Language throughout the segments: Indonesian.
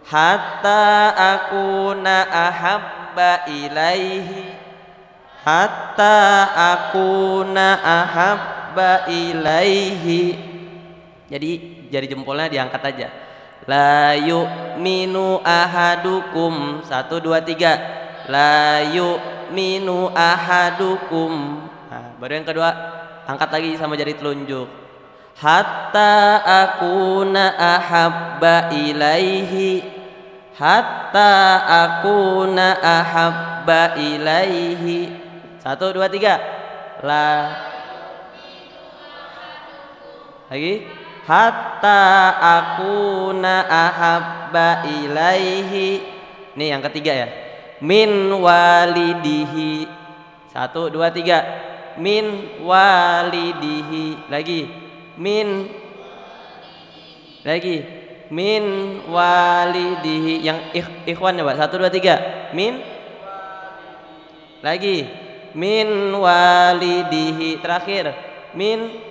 hatta akuna ahabba ilaihi, hatta akuna ahabba ilaihi. Jadi jari jempolnya diangkat aja. La yu'minu ahadukum, 1 2 3. La yu'minu ahadukum. Nah, baru yang kedua angkat lagi sama jari telunjuk. Hatta akuna ahabba ilaihi, hatta akuna ahabba ilaihi. 1 2 3. La lagi. Hatta akuna ahabba ilaihi. Nih yang ketiga ya. Min walidihi. 1 2 3. Min walidihi. Lagi. Min. Lagi. Min walidihi. Yang ikhwan ya Pak. 1 2 3. Min. Lagi. Min walidihi. Terakhir. Min.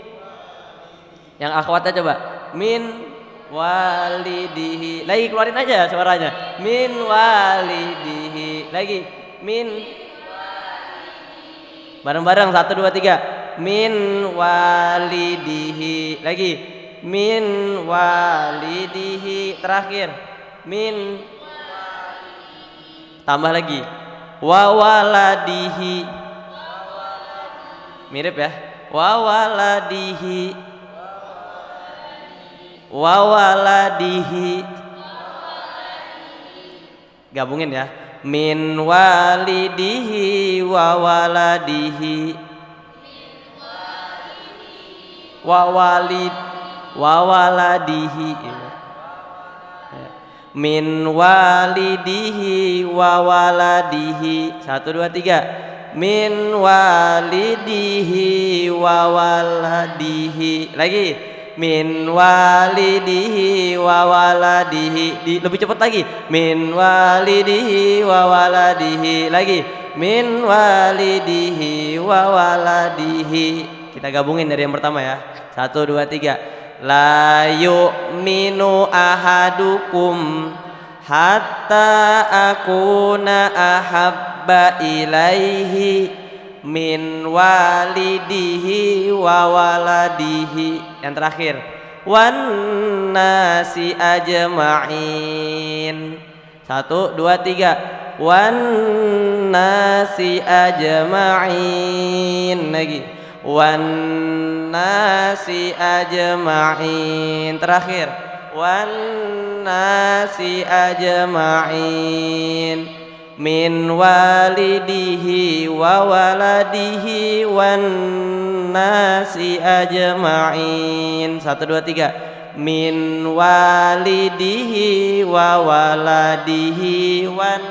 Yang akhwatnya coba. Min walidihi. Lagi keluarin aja suaranya. Min walidihi. Lagi. Min. Bareng-bareng 1 2 3. Min walidihi. Lagi. Min walidihi. Terakhir. Min. Tambah lagi. Wa waladihi. Mirip ya. Wa waladihi. Wa waladihi. Gabungin ya. Min walidihi wa waladihi. Wa waladihi. Min walidihi wa waladihi. 1 2 3. Min walidihi wa waladihi. Lagi. Min walidihi wa waladihi. Lebih cepat lagi. Min walidihi wa waladihi. Lagi. Min walidihi wa waladihi. Kita gabungin dari yang pertama ya. 1 2 3. La yu'minu ahadukum hatta akuna ahabba ilaihi min walidihi wa waladihi. Yang terakhir, wan nasi ajma'in. 1 2 3. Wan nasi ajma'in. Lagi. Wan nasi ajma'in. Terakhir, wan nasi ajma'in. Min walidihi wa waladihi wan nasi ajma'in. 1 2 3. Min walidihi wa waladihi wan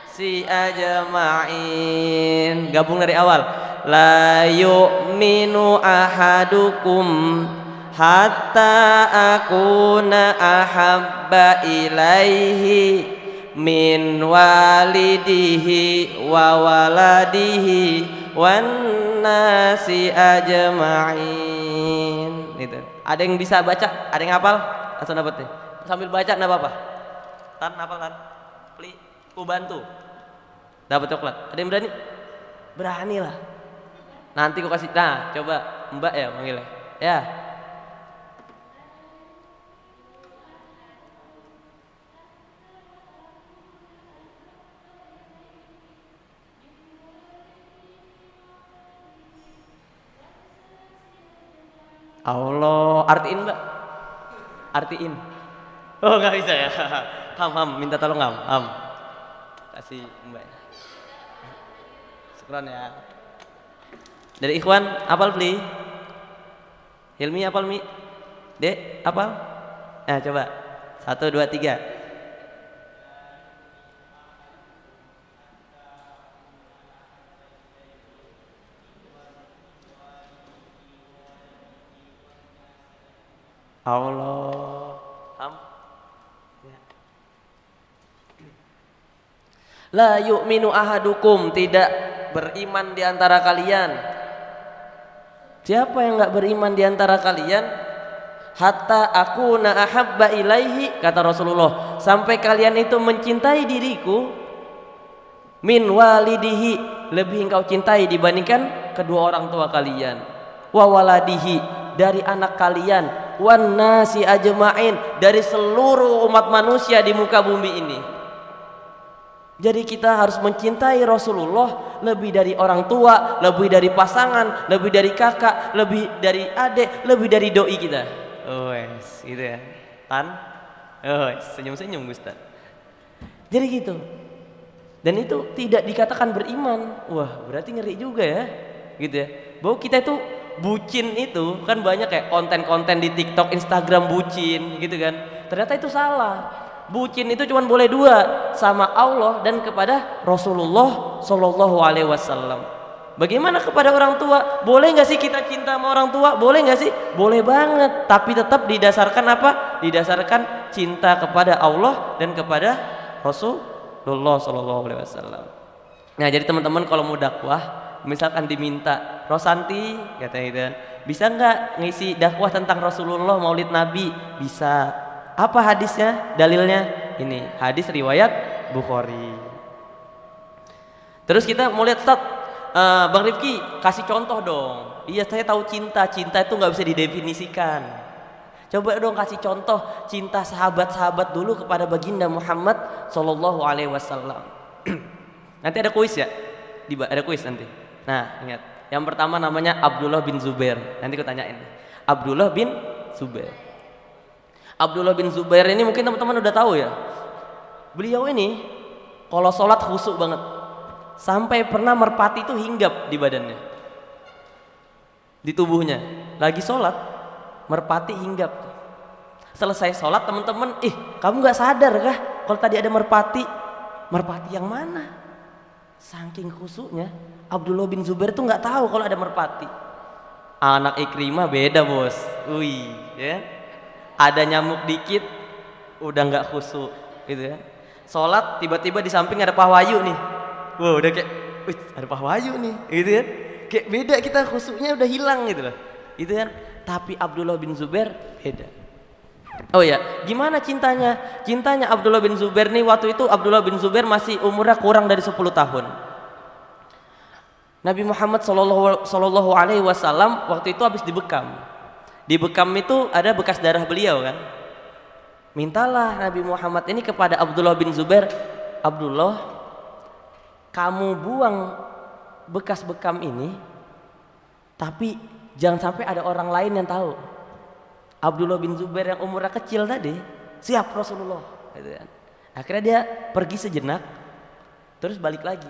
nasi ajma'in. Gabung dari awal. La yu'minu ahadukum hatta akuna ahabba ilaihi min walidihi wa waladihi wan nasi ajma'in. Gitu. Ada yang bisa baca? Ada yang hafal? Langsung dapat nih. Sambil baca enggak apa-apa. Tan hafal tan. Pli, ku bantu. Dapat coklat. Ada yang berani? Berani lah. Nanti ku kasih. Nah, coba Mbak ya manggilnya. Ya. Allah, artiin Mbak, artiin. Oh nggak bisa ya. Ham, minta tolong ham. Kasih Mbak. Syukran ya. Dari Ikhwan, apal Pli? Hilmi apal Mi? Dek, apal? Nah coba, 1 2 3. Allah. Ya. La yu'minu ahadukum, tidak beriman di antara kalian. Siapa yang enggak beriman di antara kalian? hatta akuna ahabba ilaihi, kata Rasulullah, sampai kalian itu mencintai diriku, min walidihi, lebih engkau cintai dibandingkan kedua orang tua kalian, wa waladihi, dari anak kalian, wan nasi ajma'in, dari seluruh umat manusia di muka bumi ini. Jadi kita harus mencintai Rasulullah lebih dari orang tua, lebih dari pasangan, lebih dari kakak, lebih dari adik, lebih dari doi kita. Oh, yes, gitu ya. Tan? Oh, senyum-senyum Ustaz. Jadi gitu. Dan itu tidak dikatakan beriman. Wah, berarti ngeri juga ya. Gitu ya. Bahwa kita itu bucin itu kan banyak kayak konten-konten di TikTok, Instagram bucin gitu kan. Ternyata itu salah. Bucin itu cuma boleh dua, sama Allah dan kepada Rasulullah Shallallahu Alaihi Wasallam. Bagaimana kepada orang tua? Boleh nggak sih kita cinta sama orang tua? Boleh nggak sih? Boleh banget. Tapi tetap didasarkan apa? Didasarkan cinta kepada Allah dan kepada Rasulullah Shallallahu Alaihi Wasallam. Nah, jadi teman-teman kalau mau dakwah, misalkan diminta, Rosanti katanya gitu kan, bisa nggak ngisi dakwah tentang Rasulullah, Maulid Nabi? Bisa. Apa hadisnya? Dalilnya ini hadis riwayat Bukhari. Terus kita mau lihat Ustaz, Bang Rifki kasih contoh dong. Iya, saya tahu cinta itu nggak bisa didefinisikan. Coba dong kasih contoh cinta sahabat-sahabat dulu kepada baginda Muhammad Sallallahu Alaihi Wasallam. Nanti ada kuis ya, ada kuis nanti. Nah, ingat, yang pertama namanya Abdullah bin Zubair. Nanti aku tanyain. Abdullah bin Zubair. Abdullah bin Zubair ini mungkin teman-teman udah tahu ya. Beliau ini kalau sholat khusyuk banget, sampai pernah merpati itu hinggap di badannya, di tubuhnya. Lagi sholat, merpati hinggap. Selesai sholat teman-teman, kamu nggak sadar kah kalau tadi ada merpati? Merpati yang mana? Saking khusyuknya, Abdullah bin Zubair tuh nggak tahu kalau ada merpati. Anak Ikrimah beda bos, ya. Ada nyamuk dikit udah nggak khusyuk gitu ya. Sholat tiba-tiba di samping ada pahwayu nih, wah udah kayak ada pahwayu nih gitu ya. Kayak beda, kita khusyuknya udah hilang gitu loh, gitu kan. Tapi Abdullah bin Zubair beda. Oh ya, gimana cintanya? Cintanya Abdullah bin Zubair nih, waktu itu Abdullah bin Zubair masih umurnya kurang dari 10 tahun. Nabi Muhammad Sallallahu Alaihi Wasallam waktu itu habis dibekam. Di bekam itu ada bekas darah beliau kan. Mintalah Nabi Muhammad ini kepada Abdullah bin Zubair, Abdullah, kamu buang bekas bekam ini, tapi jangan sampai ada orang lain yang tahu. Abdullah bin Zubair yang umurnya kecil tadi, siap Rasulullah gitu kan. Akhirnya dia pergi sejenak, terus balik lagi.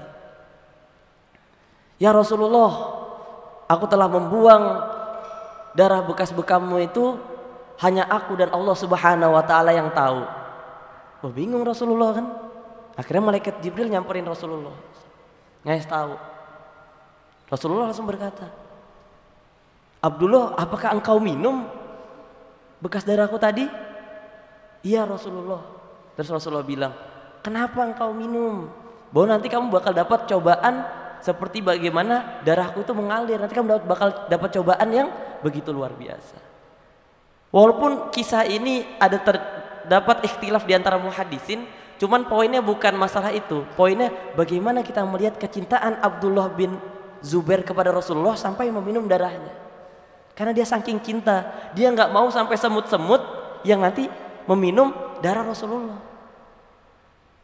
Ya Rasulullah, aku telah membuang darah bekas bekammu itu, hanya aku dan Allah Subhanahu wa Ta'ala yang tahu. Oh, bingung Rasulullah kan. Akhirnya malaikat Jibril nyamperin Rasulullah, ngasih tahu. Rasulullah langsung berkata, Abdullah, apakah engkau minum bekas darahku tadi? Iya Rasulullah. Terus Rasulullah bilang, kenapa engkau minum? Bahwa nanti kamu bakal dapat cobaan seperti bagaimana darahku itu mengalir. Nanti kamu bakal dapat cobaan yang begitu luar biasa. Walaupun kisah ini ada terdapat ikhtilaf di antara muhaddisin, cuman poinnya bukan masalah itu. Poinnya bagaimana kita melihat kecintaan Abdullah bin Zubair kepada Rasulullah sampai meminum darahnya. Karena dia saking cinta, dia nggak mau sampai semut-semut yang nanti meminum darah Rasulullah.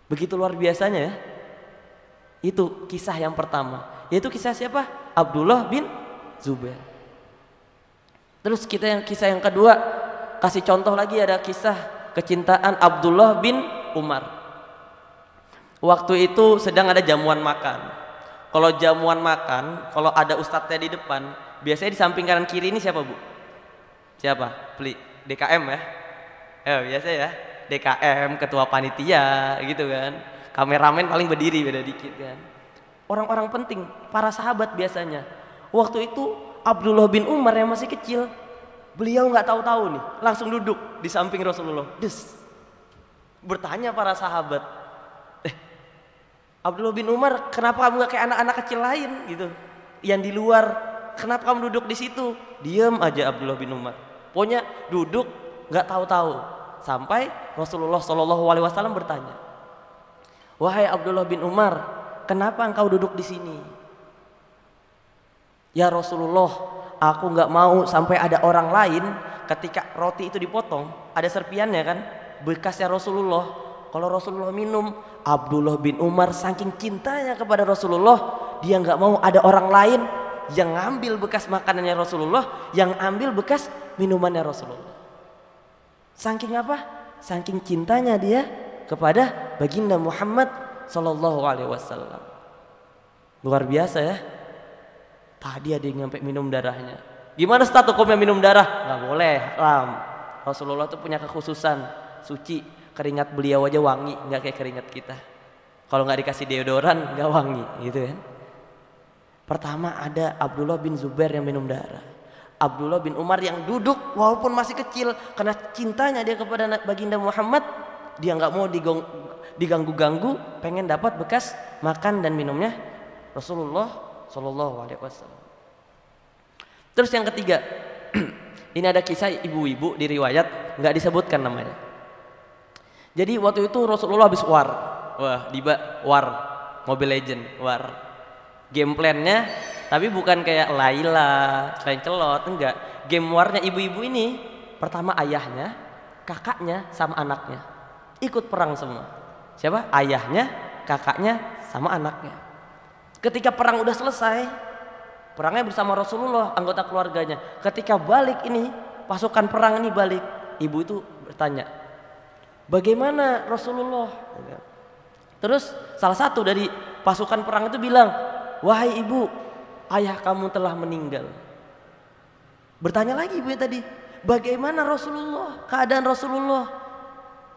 Begitu luar biasanya ya. Itu kisah yang pertama. Yaitu kisah siapa? Abdullah bin Zubair. Terus kisah yang kedua, kasih contoh lagi, ada kisah kecintaan Abdullah bin Umar. Waktu itu sedang ada jamuan makan. Kalau jamuan makan, kalau ada ustadznya di depan, biasanya di samping kanan kiri ini siapa bu? Siapa? DKM ya? Biasa ya, DKM, ketua panitia gitu kan. Kameramen paling berdiri, beda dikit kan. Orang-orang penting, para sahabat biasanya. Waktu itu Abdullah bin Umar yang masih kecil, beliau nggak tahu-tahu nih, langsung duduk di samping Rasulullah. Bertanya para sahabat, Abdullah bin Umar, kenapa kamu nggak kayak anak-anak kecil lain gitu, yang di luar? Kenapa kamu duduk di situ? Diam aja Abdullah bin Umar. Pokoknya duduk nggak tahu-tahu sampai Rasulullah Shallallahu Alaihi Wasallam bertanya, wahai Abdullah bin Umar, kenapa engkau duduk di sini? Ya Rasulullah, aku nggak mau sampai ada orang lain ketika roti itu dipotong, ada serpiannya kan, bekasnya Rasulullah. Kalau Rasulullah minum, Abdullah bin Umar saking cintanya kepada Rasulullah, dia nggak mau ada orang lain yang ngambil bekas makanannya Rasulullah, yang ambil bekas minumannya Rasulullah. Saking apa? Saking cintanya dia kepada baginda Muhammad Sallallahu Alaihi Wasallam. Luar biasa ya. Tadi ada yang nyampe minum darahnya. Gimana status hukumnya minum darah? Nggak boleh, haram. Rasulullah tuh punya kekhususan, suci. Keringat beliau aja wangi, nggak kayak keringat kita. Kalau nggak dikasih deodoran, nggak wangi, gitu kan? Pertama ada Abdullah bin Zubair yang minum darah. Abdullah bin Umar yang duduk walaupun masih kecil, karena cintanya dia kepada baginda Muhammad, dia nggak mau diganggu-ganggu, pengen dapat bekas makan dan minumnya Rasulullah Shallallahu Alaihi Wasallam. Terus yang ketiga, ini ada kisah ibu-ibu di riwayat, nggak disebutkan namanya. Jadi waktu itu Rasulullah habis war, war, Mobile Legend, war. Game plannya, tapi bukan kayak Laila, Lancelot, enggak. Game warnya ibu-ibu ini, pertama ayahnya, kakaknya, sama anaknya ikut perang semua. Siapa? Ayahnya, kakaknya, sama anaknya. Ketika perang udah selesai, perangnya bersama Rasulullah, anggota keluarganya. Ketika balik ini, pasukan perang ini balik, ibu itu bertanya, bagaimana Rasulullah? Terus salah satu dari pasukan perang itu bilang, wahai ibu, ayah kamu telah meninggal. Bertanya lagi ibu tadi, bagaimana Rasulullah? Keadaan Rasulullah?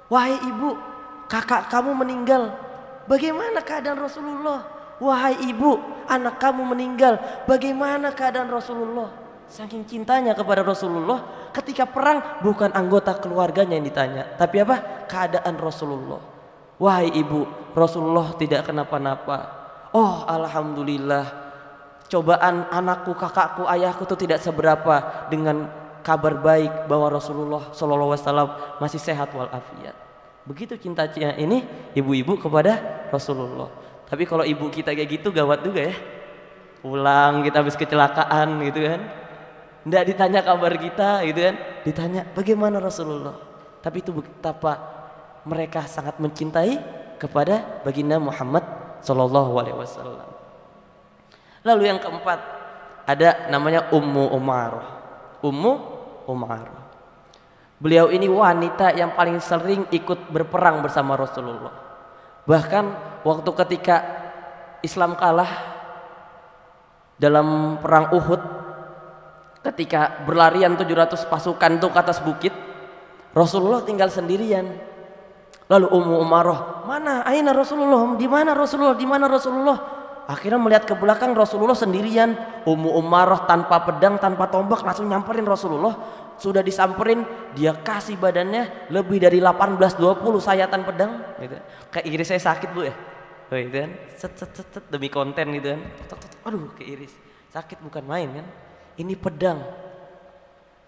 Wahai ibu, kakak kamu meninggal. Bagaimana keadaan Rasulullah? Wahai ibu, anak kamu meninggal. Bagaimana keadaan Rasulullah? Saking cintanya kepada Rasulullah, ketika perang bukan anggota keluarganya yang ditanya, tapi apa? Keadaan Rasulullah. Wahai ibu, Rasulullah tidak kenapa-napa. Oh alhamdulillah, cobaan anakku, kakakku, ayahku itu tidak seberapa dengan kabar baik bahwa Rasulullah SAW masih sehat walafiat. Begitu cintanya ini ibu-ibu kepada Rasulullah. Tapi kalau ibu kita kayak gitu gawat juga ya. Pulang kita habis kecelakaan gitu kan, nggak ditanya kabar kita gitu kan, ditanya bagaimana Rasulullah. Tapi itu betapa mereka sangat mencintai kepada baginda Muhammad Sallallahu Alaihi Wasallam. Lalu yang keempat ada namanya Ummu Umarah. Ummu Umarah. Beliau ini wanita yang paling sering ikut berperang bersama Rasulullah. Bahkan waktu ketika Islam kalah dalam perang Uhud, ketika berlarian 700 pasukan itu ke atas bukit, Rasulullah tinggal sendirian. Lalu Ummu Umarah, mana? Aina Rasulullah? Di mana Rasulullah? Di mana Rasulullah? Akhirnya melihat ke belakang, Rasulullah sendirian. Ummu Umarah tanpa pedang, tanpa tombak langsung nyamperin Rasulullah. Sudah disamperin, dia kasih badannya lebih dari 18-20 sayatan pedang gitu. Kayak iris saya sakit bu ya, gitu kan, set demi konten gitu kan. Aduh ke iris sakit bukan main kan. Ini pedang,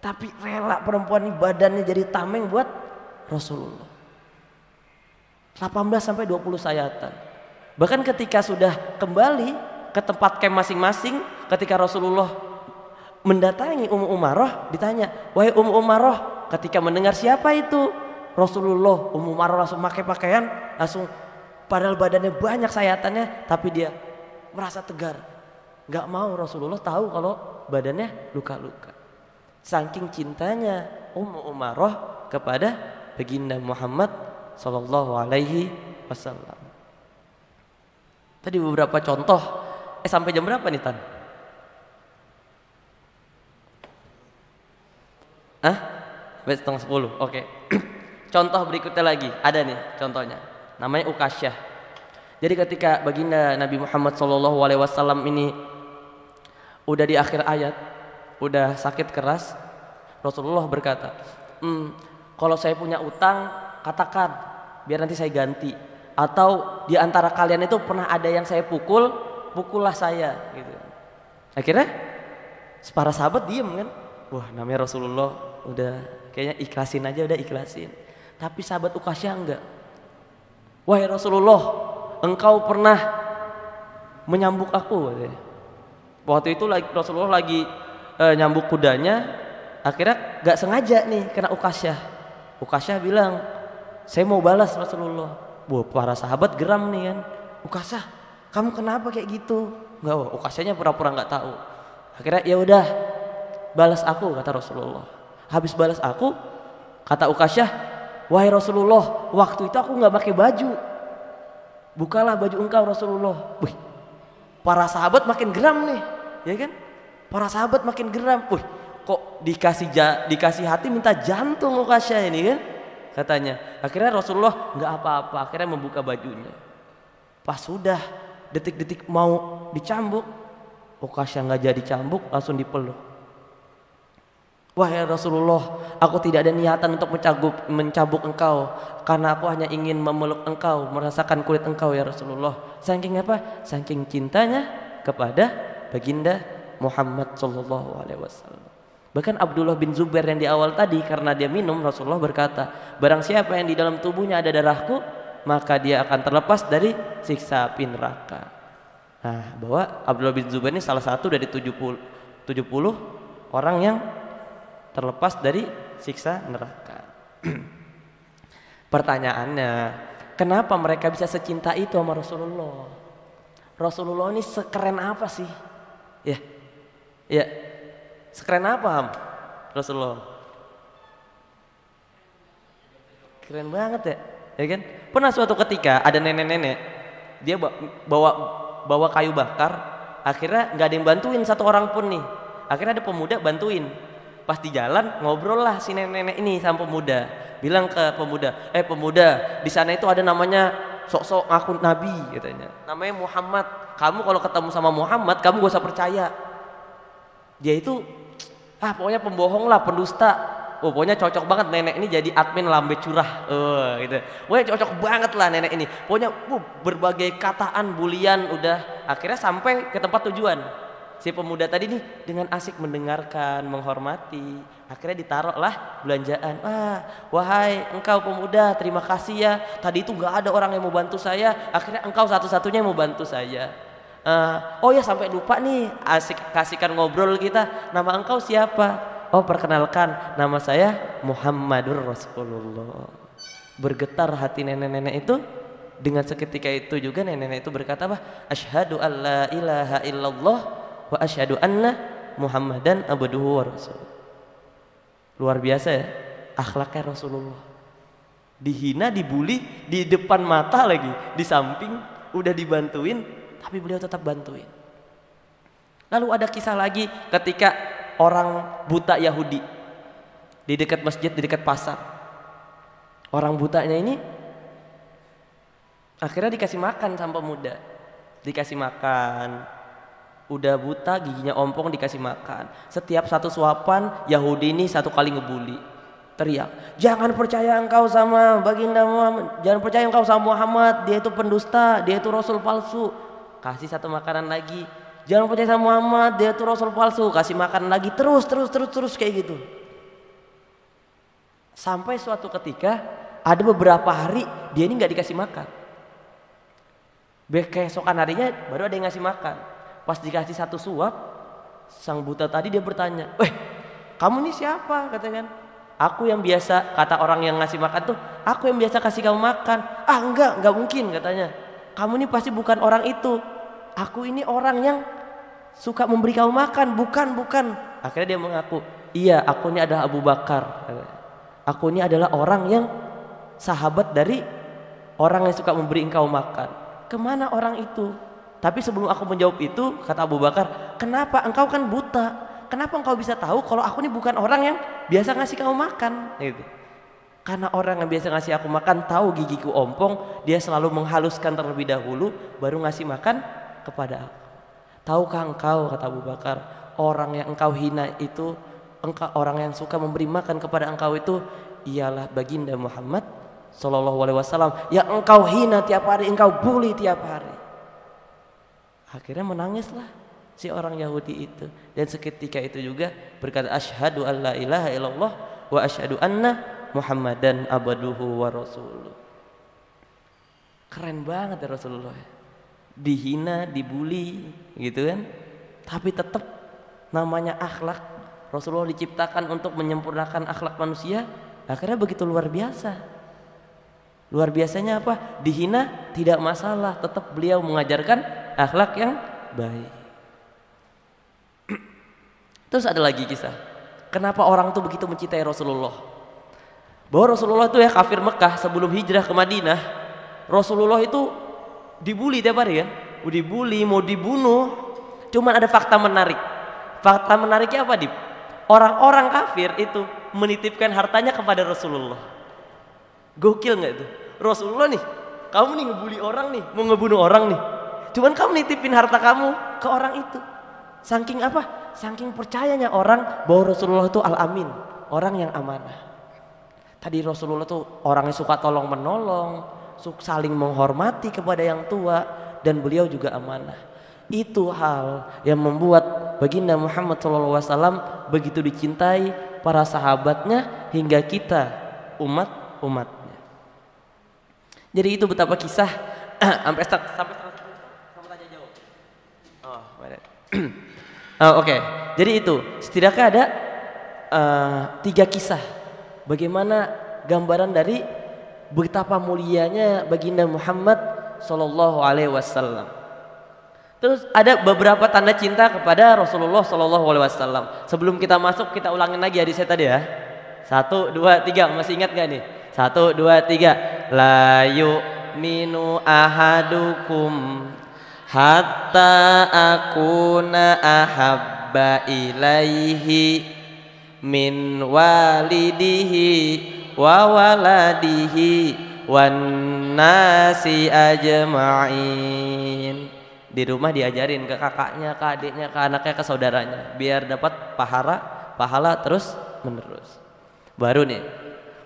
tapi rela perempuan ini badannya jadi tameng buat Rasulullah. 18-20 sayatan. Bahkan ketika sudah kembali ke tempat camp masing-masing, ketika Rasulullah mendatangi Ummu Umarah, ditanya, wahai Ummu Umarah, ketika mendengar siapa itu Rasulullah, Ummu Umarah langsung pakai pakaian, langsung, padahal badannya banyak sayatannya, tapi dia merasa tegar, nggak mau Rasulullah tahu kalau badannya luka-luka. Saking cintanya Ummu Umarah kepada baginda Muhammad Sallallahu Alaihi Wasallam. Tadi beberapa contoh. Sampai jam berapa nih Tan? Sampai 9:30. Oke. Contoh berikutnya lagi. Ada nih contohnya. Namanya Ukasyah. Jadi ketika baginda Nabi Muhammad Sallallahu Alaihi Wasallam ini udah di akhir ayat, udah sakit keras, Rasulullah berkata, kalau saya punya utang, katakan biar nanti saya ganti. Atau di antara kalian itu pernah ada yang saya pukul, pukullah saya gitu. Akhirnya para sahabat diem kan. Wah namanya Rasulullah udah kayaknya ikhlasin aja, udah ikhlasin. Tapi sahabat Uqasyah enggak. Wahai Rasulullah, engkau pernah menyambuk aku katanya. Waktu itu Rasulullah lagi nyambuk kudanya, akhirnya gak sengaja nih kena Uqasyah. Uqasyah bilang, saya mau balas Rasulullah. Wah, para sahabat geram nih kan. Uqasyah, kamu kenapa kayak gitu? Enggak, Uqasyahnya pura-pura nggak tahu. Akhirnya ya udah, balas aku kata Rasulullah. Habis balas aku, kata Uqasyah, wahai Rasulullah, waktu itu aku nggak pakai baju. Bukalah baju engkau Rasulullah. Wih, para sahabat makin geram nih, ya kan? Para sahabat makin geram. Wih, kok dikasih hati minta jantung Uqasyah ini kan? Katanya. Akhirnya Rasulullah nggak apa-apa, akhirnya membuka bajunya. Pas sudah detik-detik mau dicambuk, Uqasyah nggak jadi cambuk, langsung dipeluk. Wahai Rasulullah, aku tidak ada niatan untuk mencambuk engkau, karena aku hanya ingin memeluk engkau, merasakan kulit engkau ya Rasulullah. Saking apa? Saking cintanya kepada baginda Muhammad sallallahu alaihi wasallam. Bahkan Abdullah bin Zubair yang di awal tadi, karena dia minum, Rasulullah berkata, barang siapa yang di dalam tubuhnya ada darahku, maka dia akan terlepas dari siksa api neraka. Nah, bahwa Abdullah bin Zubair ini salah satu dari 70 orang yang terlepas dari siksa neraka. Pertanyaannya, kenapa mereka bisa secinta itu sama Rasulullah? Rasulullah ini sekeren apa sih? Ya, sekeren apa Ham? Rasulullah keren banget ya kan? Pernah suatu ketika ada nenek-nenek, dia bawa kayu bakar, akhirnya nggak ada yang bantuin satu orang pun nih. Akhirnya ada pemuda bantuin. Pas di jalan ngobrol lah si nenek-nenek ini sama pemuda, bilang ke pemuda, pemuda, di sana itu ada namanya sok-sok ngaku nabi katanya, namanya Muhammad. Kamu kalau ketemu sama Muhammad, kamu gak usah percaya. Dia itu pokoknya pembohong lah, pendusta. Pokoknya cocok banget nenek ini jadi admin lambe curah, gitu. Pokoknya cocok banget lah nenek ini. Pokoknya berbagai kataan, bulian, udah. Akhirnya sampai ke tempat tujuan. Si pemuda tadi nih dengan asik mendengarkan, menghormati. Akhirnya ditaruhlah belanjaan. Wahai engkau pemuda, terima kasih ya. Tadi itu nggak ada orang yang mau bantu saya. Akhirnya engkau satu-satunya yang mau bantu saya. Oh ya, sampai lupa nih, asik kasihkan ngobrol kita. Nama engkau siapa? Oh, perkenalkan, nama saya Muhammadur Rasulullah. Bergetar hati nenek-nenek itu. Dengan seketika itu juga nenek-nenek itu berkata apa? Asyhadu alla ilaha illallah wa asyhadu anna Muhammadan abduhu wa rasuluh. Luar biasa ya akhlaknya Rasulullah. Dihina, dibully di depan mata lagi, di samping udah dibantuin, tapi beliau tetap bantuin. Lalu ada kisah lagi ketika orang buta Yahudi di dekat masjid, di dekat pasar. Orang butanya ini akhirnya dikasih makan sama pemuda. Dikasih makan, udah buta, giginya ompong, dikasih makan. Setiap satu suapan, Yahudi ini satu kali ngebully, teriak, jangan percaya engkau sama baginda Muhammad, jangan percaya engkau sama Muhammad, dia itu pendusta, dia itu rasul palsu. Kasih satu makanan lagi, jangan percaya sama Muhammad, dia itu rasul palsu. Kasih makan lagi, terus kayak gitu. Sampai suatu ketika ada beberapa hari dia ini nggak dikasih makan. Keesokan harinya baru ada yang ngasih makan. Pas dikasih satu suap, sang buta tadi dia bertanya, kamu ini siapa? Katanya kan, aku yang biasa, kata orang yang ngasih makan tuh, aku yang biasa kasih kamu makan. Enggak mungkin katanya. Kamu ini pasti bukan orang itu. Aku ini orang yang suka memberi kamu makan, bukan. Akhirnya dia mengaku, iya, aku ini adalah Abu Bakar. Aku ini adalah orang yang sahabat dari orang yang suka memberi engkau makan. Kemana orang itu? Tapi sebelum aku menjawab itu, kata Abu Bakar, kenapa? Engkau kan buta. Kenapa engkau bisa tahu kalau aku ini bukan orang yang biasa ngasih kamu makan? Gitu. Karena orang yang biasa ngasih aku makan tahu gigiku ompong, dia selalu menghaluskan terlebih dahulu, baru ngasih makan kepada aku. Tahukah engkau, kata Abu Bakar, orang yang engkau hina itu, orang yang suka memberi makan kepada engkau itu ialah baginda Muhammad Sallallahu Alaihi Wasallam yang engkau hina tiap hari, engkau bully tiap hari. Akhirnya menangislah si orang Yahudi itu, dan seketika itu juga berkata asyhadu alla ilaha illallah wa asyhadu anna Muhammadan abduhu wa rasuluh. Keren banget ya Rasulullah. Dihina, dibully gitu kan. Tapi tetap namanya akhlak. Rasulullah diciptakan untuk menyempurnakan akhlak manusia. Akhirnya begitu luar biasa. Luar biasanya apa? Dihina tidak masalah, tetap beliau mengajarkan akhlak yang baik. Terus ada lagi kisah. Kenapa orang tuh begitu mencintai Rasulullah? Bahwa Rasulullah itu ya kafir Mekah sebelum hijrah ke Madinah, Rasulullah itu dibully tiap hari kan? Dibully, mau dibunuh. Cuman ada fakta menarik. Fakta menariknya apa, Dip? Orang-orang kafir itu menitipkan hartanya kepada Rasulullah. Gokil nggak itu? Rasulullah nih, kamu nih ngebully orang nih, mau ngebunuh orang nih. Cuman kamu nitipin harta kamu ke orang itu. Saking apa? Saking percayanya orang bahwa Rasulullah itu al-amin, orang yang amanah. Tadi Rasulullah tuh orangnya suka tolong menolong, saling menghormati kepada yang tua, dan beliau juga amanah. Itu hal yang membuat baginda Muhammad SAW begitu dicintai para sahabatnya hingga kita umat-umatnya. Jadi itu betapa kisah sampai tanya jawab. Oke. Jadi itu setidaknya ada 3 kisah bagaimana gambaran dari betapa mulianya baginda Muhammad Sallallahu Alaihi Wasallam. Terus ada beberapa tanda cinta kepada Rasulullah Sallallahu Alaihi Wasallam. Sebelum kita masuk kita ulangin lagi hadis saya tadi ya. 1, 2, 3 masih ingat gak nih? 1, 2, 3. La yu'minu ahadukum hatta akuna ahabba ilaihi min walidihi wa waladihi wan nasi ajma'in. Di rumah diajarin ke kakaknya, ke adiknya, ke anaknya, ke saudaranya biar dapat pahala terus menerus. Baru nih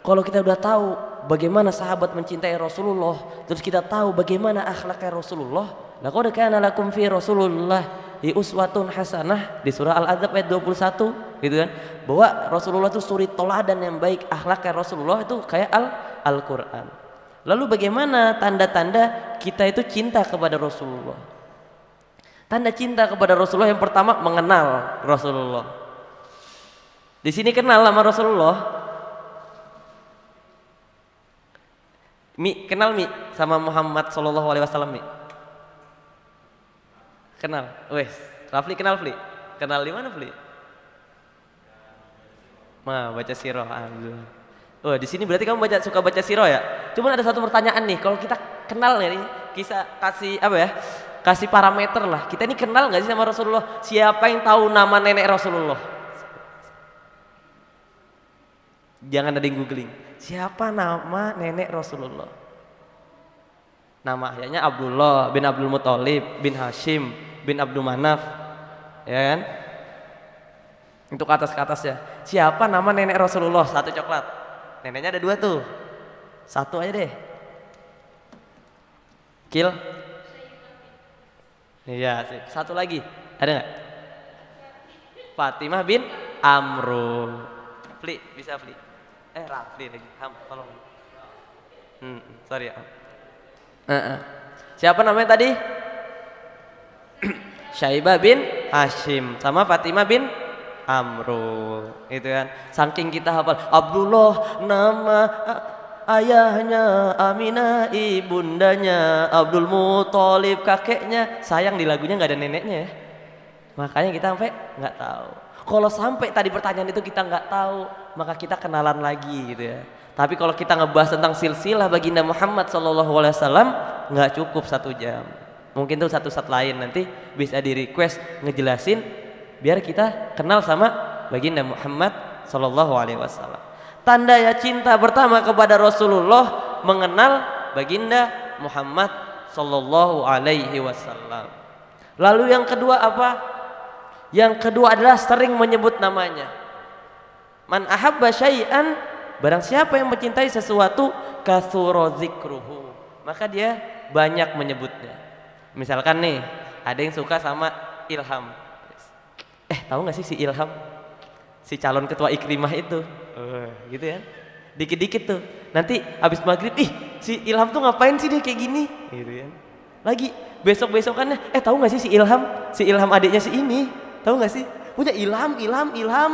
kalau kita udah tahu bagaimana sahabat mencintai Rasulullah, terus kita tahu bagaimana akhlaknya Rasulullah, laqad kana lakum fi Rasulullah uswatun hasanah di surah Al-Ahzab ayat 21 gitu kan, bahwa Rasulullah itu suri toladan yang baik, akhlaknya Rasulullah itu kayak Al-Qur'an. Lalu bagaimana tanda-tanda kita itu cinta kepada Rasulullah? Tanda cinta kepada Rasulullah yang pertama mengenal Rasulullah. Di sini kenal sama Rasulullah. Kenal sama Muhammad Sallallahu Alaihi Wasallam Kenal? Wes, Rafli kenal Fli? Kenal di mana Fli? Baca sirah. Alhamdulillah. Oh, di sini berarti kamu suka baca sirah ya? Cuman ada satu pertanyaan nih, kalau kita kenal nih, kisah kasih apa ya? Kasih parameter lah. Kita ini kenal nggak sih sama Rasulullah? Siapa yang tahu nama nenek Rasulullah? Jangan ada yang googling. Siapa nama nenek Rasulullah? Nama ayahnya Abdullah bin Abdul Muthalib bin Hashim bin Abdul Manaf, ya kan? Untuk ke atas ya. Siapa nama nenek Rasulullah? 1 coklat. Neneknya ada 2 tuh. 1 aja deh. Kill. Iya, 1 lagi. Ada nggak? Fatimah bin Amru. Fli, bisa Fli? Rafli lagi. Tolong. Sorry ya. Siapa namanya tadi? Syaibah bin Hashim sama Fatimah bin Amru. Itu kan. Saking kita hafal Abdullah nama ayahnya, Aminah ibundanya, Abdul Muthalib kakeknya. Sayang di lagunya nggak ada neneknya ya. Makanya kita sampai nggak tahu. Kalau sampai tadi pertanyaan itu kita nggak tahu, maka kita kenalan lagi gitu ya. Tapi kalau kita ngebahas tentang silsilah baginda Muhammad SAW nggak cukup 1 jam. Mungkin tuh satu saat lain nanti bisa di request ngejelasin biar kita kenal sama baginda Muhammad SAW. Tanda ya cinta pertama kepada Rasulullah mengenal baginda Muhammad SAW. Lalu yang kedua apa? Yang kedua adalah sering menyebut namanya. Man ahabba syai'an, barang siapa yang mencintai sesuatu, katsura dzikruhu, maka dia banyak menyebutnya. Misalkan nih, ada yang suka sama Ilham. Tahu nggak sih si Ilham? Si calon ketua Ikrimah itu. Gitu ya. Dikit-dikit tuh. Nanti habis maghrib, si Ilham tuh ngapain sih dia kayak gini? Gitu ya. Lagi besok-besokannya, tahu nggak sih si Ilham adiknya si ini, tahu nggak sih? Punya ilham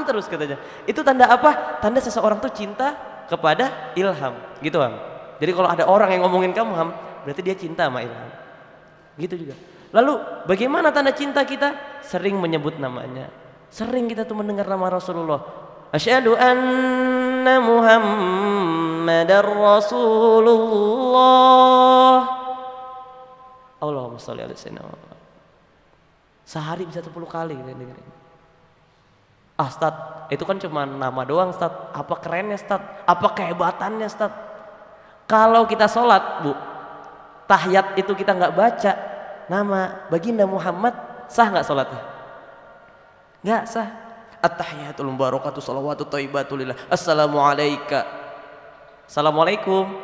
terus katanya. Itu tanda apa? Tanda seseorang tuh cinta kepada Ilham, gitu Ham. Jadi kalau ada orang yang ngomongin kamu Ham, berarti dia cinta sama Ilham. Gitu juga. Lalu bagaimana tanda cinta kita? Sering menyebut namanya. Sering kita tuh mendengar nama Rasulullah. Asyhadu anna Muhammadar Rasulullah. Allahumma sholli ala sayyidina Muhammad. Sehari bisa 10 kali kita dengerin. Ustaz, itu kan cuma nama doang Ustaz. Apa kerennya Ustaz? Apa kehebatannya Ustaz? Kalau kita sholat Bu, tahiyat itu kita nggak baca nama baginda Muhammad, sah nggak sholatnya? Nggak sah. At-tahiyatul mubarakatuh shalawatu thayyibatu lillah. Assalamualaikum. Assalamualaikum.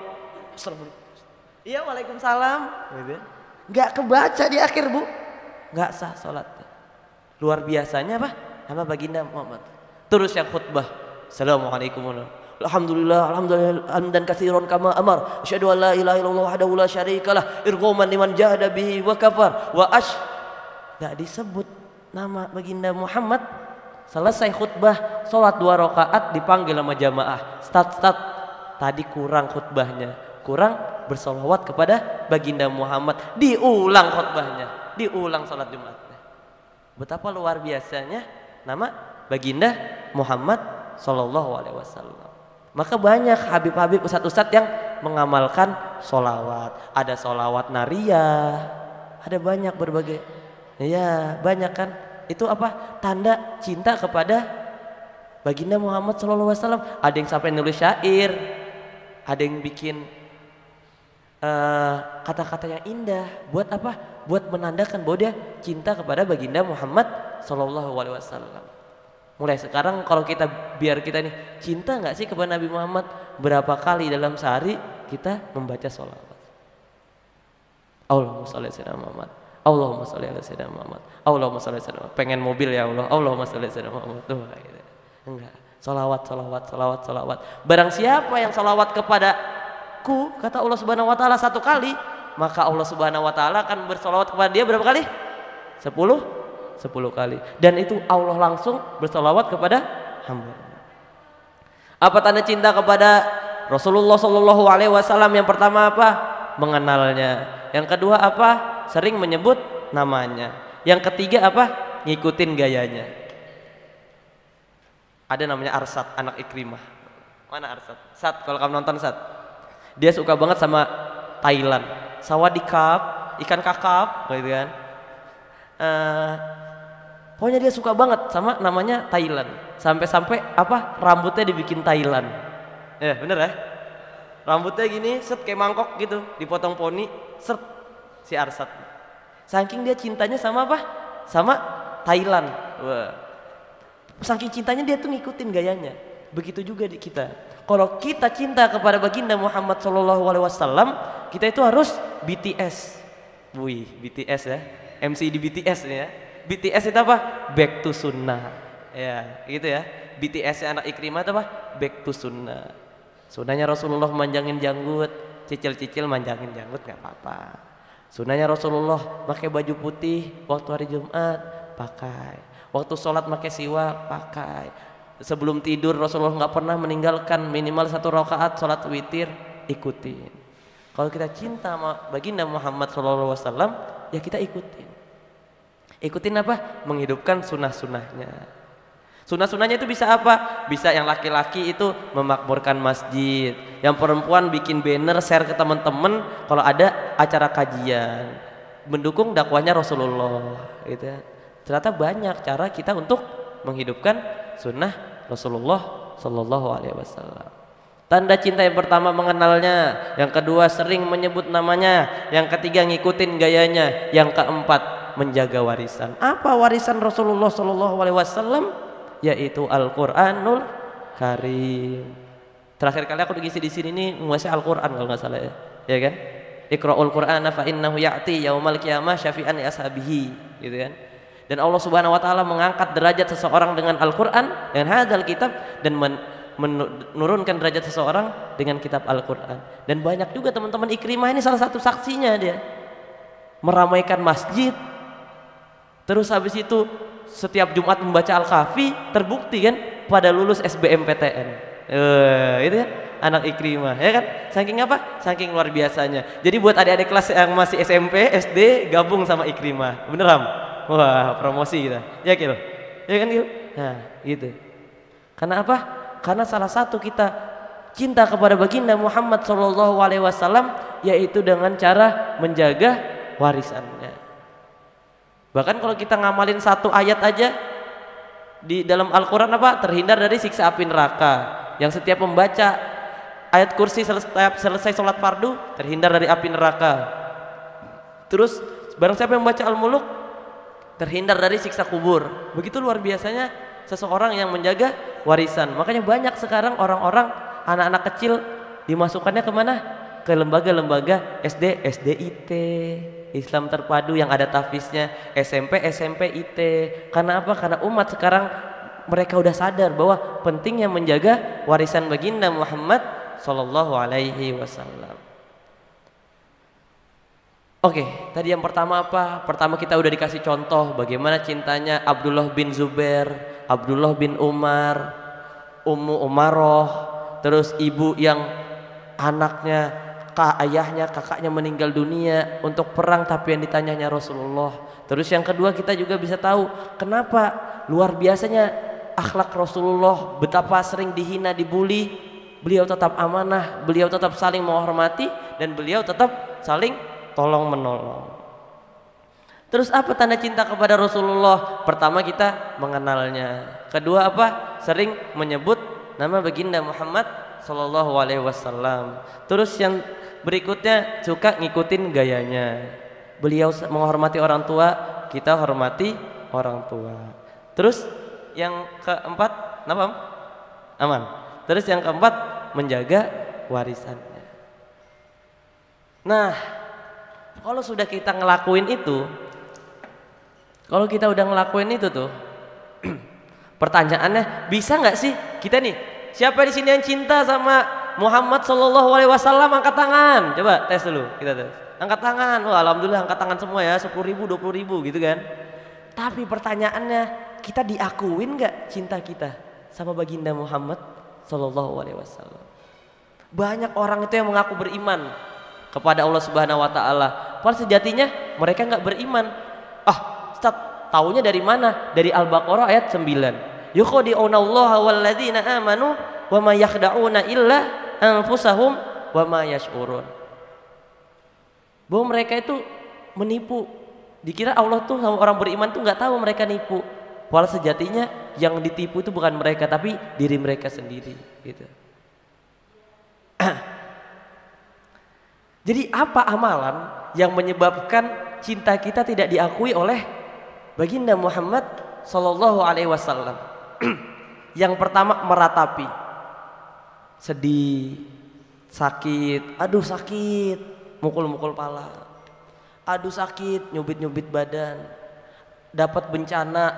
Assalamualaikum. Iya, waalaikumsalam. Nggak kebaca di akhir Bu, nggak sah sholatnya. Luar biasanya apa? Nama baginda Muhammad. Terus yang khutbah, Assalamualaikum alhamdulillah hamdan katsiran kama amar asyhadu an la ilaha illallah wahdahu la syarikalah irghaman liman jahada bihi wa kafar wa nggak disebut nama baginda Muhammad. Selesai khutbah, sholat 2 rakaat dipanggil sama jamaah. Start tadi kurang khutbahnya, kurang bersolawat kepada baginda Muhammad. Diulang khutbahnya, diulang sholat Jumatnya. Betapa luar biasanya nama baginda Muhammad Sallallahu Alaihi Wasallam. Maka banyak habib-habib ustadz-ustadz yang mengamalkan solawat. Ada solawat nariyah, ada banyak berbagai. Ya banyak kan. Itu apa? Tanda cinta kepada baginda Muhammad Sallallahu Alaihi Wasallam. Ada yang sampai nulis syair, ada yang bikin kata-kata yang indah. Buat apa? Buat menandakan bahwa dia cinta kepada baginda Muhammad Sallallahu Alaihi Wasallam. Mulai sekarang kalau kita biar kita nih cinta nggak sih kepada Nabi Muhammad, berapa kali dalam sehari kita membaca sholawat? Allahumma sholli ala sayyidina Muhammad. Allahumma sholli ala sayyidina Muhammad. Allahumma sholli ala sayyidina Muhammad. Pengen mobil ya Allah. Allahumma sholli ala sayyidina Muhammad. Tuh gitu. Enggak. Sholawat. Barang siapa yang sholawat kepadaku, kata Allah Subhanahu Wa Taala 1 kali, maka Allah Subhanahu Wa Taala akan bersolawat kepada dia berapa kali? 10 kali. Dan itu Allah langsung bersolawat kepada hamba. Apa tanda cinta kepada Rasulullah Shallallahu Alaihi Wasallam? Yang pertama apa? Mengenalnya. Yang kedua apa? Sering menyebut namanya. Yang ketiga apa? Ngikutin gayanya. Ada namanya Arsad, anak Ikrimah. Mana Arsad? Sat, kalau kamu nonton Sat, dia suka banget sama Thailand. Sawadikap, ikan kakap, gitu kan. Pokoknya dia suka banget sama namanya Thailand. Sampai-sampai apa? Rambutnya dibikin Thailand. Ya bener ya? Rambutnya gini, set kayak mangkok gitu, dipotong poni, set si Arsad. Saking dia cintanya sama apa? Sama Thailand. Wah. Saking cintanya dia tuh ngikutin gayanya. Begitu juga di kita. Kalau kita cinta kepada baginda Muhammad Shallallahu Alaihi Wasallam, kita itu harus BTS. Wih, BTS ya. MC di BTS nih ya. BTS itu apa? Back to Sunnah. Ya, gitu ya. BTS anak Ikrimah itu apa? Back to Sunnah. Sunnahnya Rasulullah manjangin janggut, cicil-cicil manjangin janggut nggak apa-apa. Sunnahnya Rasulullah pakai baju putih waktu hari Jumat, pakai. Waktu sholat pakai siwak, pakai. Sebelum tidur Rasulullah nggak pernah meninggalkan minimal 1 rakaat sholat witir, ikutin. Kalau kita cinta sama baginda Muhammad SAW, ya kita ikutin. Ikutin apa? Menghidupkan sunnah-sunnahnya. Sunnah-sunnahnya itu bisa apa? Bisa yang laki-laki itu memakmurkan masjid, yang perempuan bikin banner share ke teman-teman kalau ada acara kajian, mendukung dakwahnya Rasulullah, gitu ya. Ternyata banyak cara kita untuk menghidupkan sunnah Rasulullah Sallallahu Alaihi Wasallam. Tanda cinta yang pertama mengenalnya, yang kedua sering menyebut namanya, yang ketiga ngikutin gayanya, yang keempat menjaga warisan. Apa warisan Rasulullah Sallallahu Alaihi Wasallam? Yaitu Al-Qur'anul Karim. Terakhir kali aku diisi di sini nih menguasai Al-Qur'an kalau nggak salah ya, ya kan? Iqra'ul Qur'ana fa innahu ya'ti yaumal qiyamah syafi'an li ashabihi, gitu kan? Dan Allah Subhanahu wa taala mengangkat derajat seseorang dengan Al-Qur'an, dengan hadzal kitab, dan menurunkan derajat seseorang dengan kitab Al-Quran. Dan banyak juga teman-teman Ikrimah ini salah satu saksinya, dia meramaikan masjid. Terus habis itu setiap Jumat membaca Al-Kahfi, terbukti kan pada lulus SBMPTN. Itu kan anak Ikrimah, ya kan? Saking apa? Saking luar biasanya. Jadi buat adik-adik kelas yang masih SMP, SD, gabung sama Ikrimah. Bener Ram? Wah, promosi kita. Ya Kil? Ya kan Kil? Nah, gitu. Karena apa? Karena salah satu kita cinta kepada baginda Muhammad SAW, yaitu dengan cara menjaga warisannya. Bahkan kalau kita ngamalin satu ayat aja di dalam Al-Quran apa? Terhindar dari siksa api neraka. Yang setiap membaca ayat kursi selesai sholat fardu, terhindar dari api neraka. Terus barang siapa yang membaca Al-Muluk, terhindar dari siksa kubur. Begitu luar biasanya seseorang yang menjaga warisan. Makanya banyak sekarang orang-orang, anak-anak kecil dimasukkannya kemana? Ke lembaga-lembaga SD, SDIT, Islam Terpadu yang ada tahfiznya, SMP, SMP IT. Karena apa? Karena umat sekarang mereka udah sadar bahwa pentingnya menjaga warisan baginda Muhammad Sallallahu Alaihi Wasallam. Oke, tadi yang pertama apa? Pertama kita udah dikasih contoh bagaimana cintanya Abdullah bin Zubair, Abdullah bin Umar, Ummu Umaroh, terus ibu yang anaknya, ayahnya, kakaknya meninggal dunia untuk perang, tapi yang ditanyanya Rasulullah. Terus yang kedua kita juga bisa tahu kenapa luar biasanya akhlak Rasulullah, betapa sering dihina, dibully, beliau tetap amanah, beliau tetap saling menghormati, dan beliau tetap saling tolong menolong. Terus apa tanda cinta kepada Rasulullah? Pertama kita mengenalnya. Kedua apa? Sering menyebut nama baginda Muhammad Sallallahu Alaihi Wasallam. Terus yang berikutnya suka ngikutin gayanya. Beliau menghormati orang tua, kita hormati orang tua. Terus yang keempat, apa? Aman. Terus yang keempat, menjaga warisannya. Nah, kalau sudah kita ngelakuin itu, kalau kita udah ngelakuin itu tuh, pertanyaannya, bisa nggak sih kita nih? Siapa di sini yang cinta sama Muhammad Sallallahu Alaihi Wasallam? Angkat tangan. Coba tes dulu, kita tes. Angkat tangan. Wah, alhamdulillah angkat tangan semua ya, 10.000, 20.000 gitu kan. Tapi pertanyaannya, kita diakuin nggak cinta kita sama baginda Muhammad Sallallahu Alaihi Wasallam? Banyak orang itu yang mengaku beriman kepada Allah Subhanahu Wa Taala, padahal sejatinya mereka nggak beriman. Ustaz, taunya dari mana? Dari Al-Baqarah ayat 9. Yukhadi'una Allah walladzina amanu wa ma yakhda'una illa anfusahum wa ma yash'urun. Bahwa mereka itu menipu. Dikira Allah tuh sama orang beriman tuh nggak tahu mereka nipu. Padahal sejatinya yang ditipu itu bukan mereka, tapi diri mereka sendiri gitu. Jadi apa amalan yang menyebabkan cinta kita tidak diakui oleh baginda Muhammad Sallallahu Alaihi Wasallam? Yang pertama, meratapi, sedih, sakit, aduh sakit, mukul-mukul pala, aduh sakit, nyubit-nyubit badan, dapat bencana,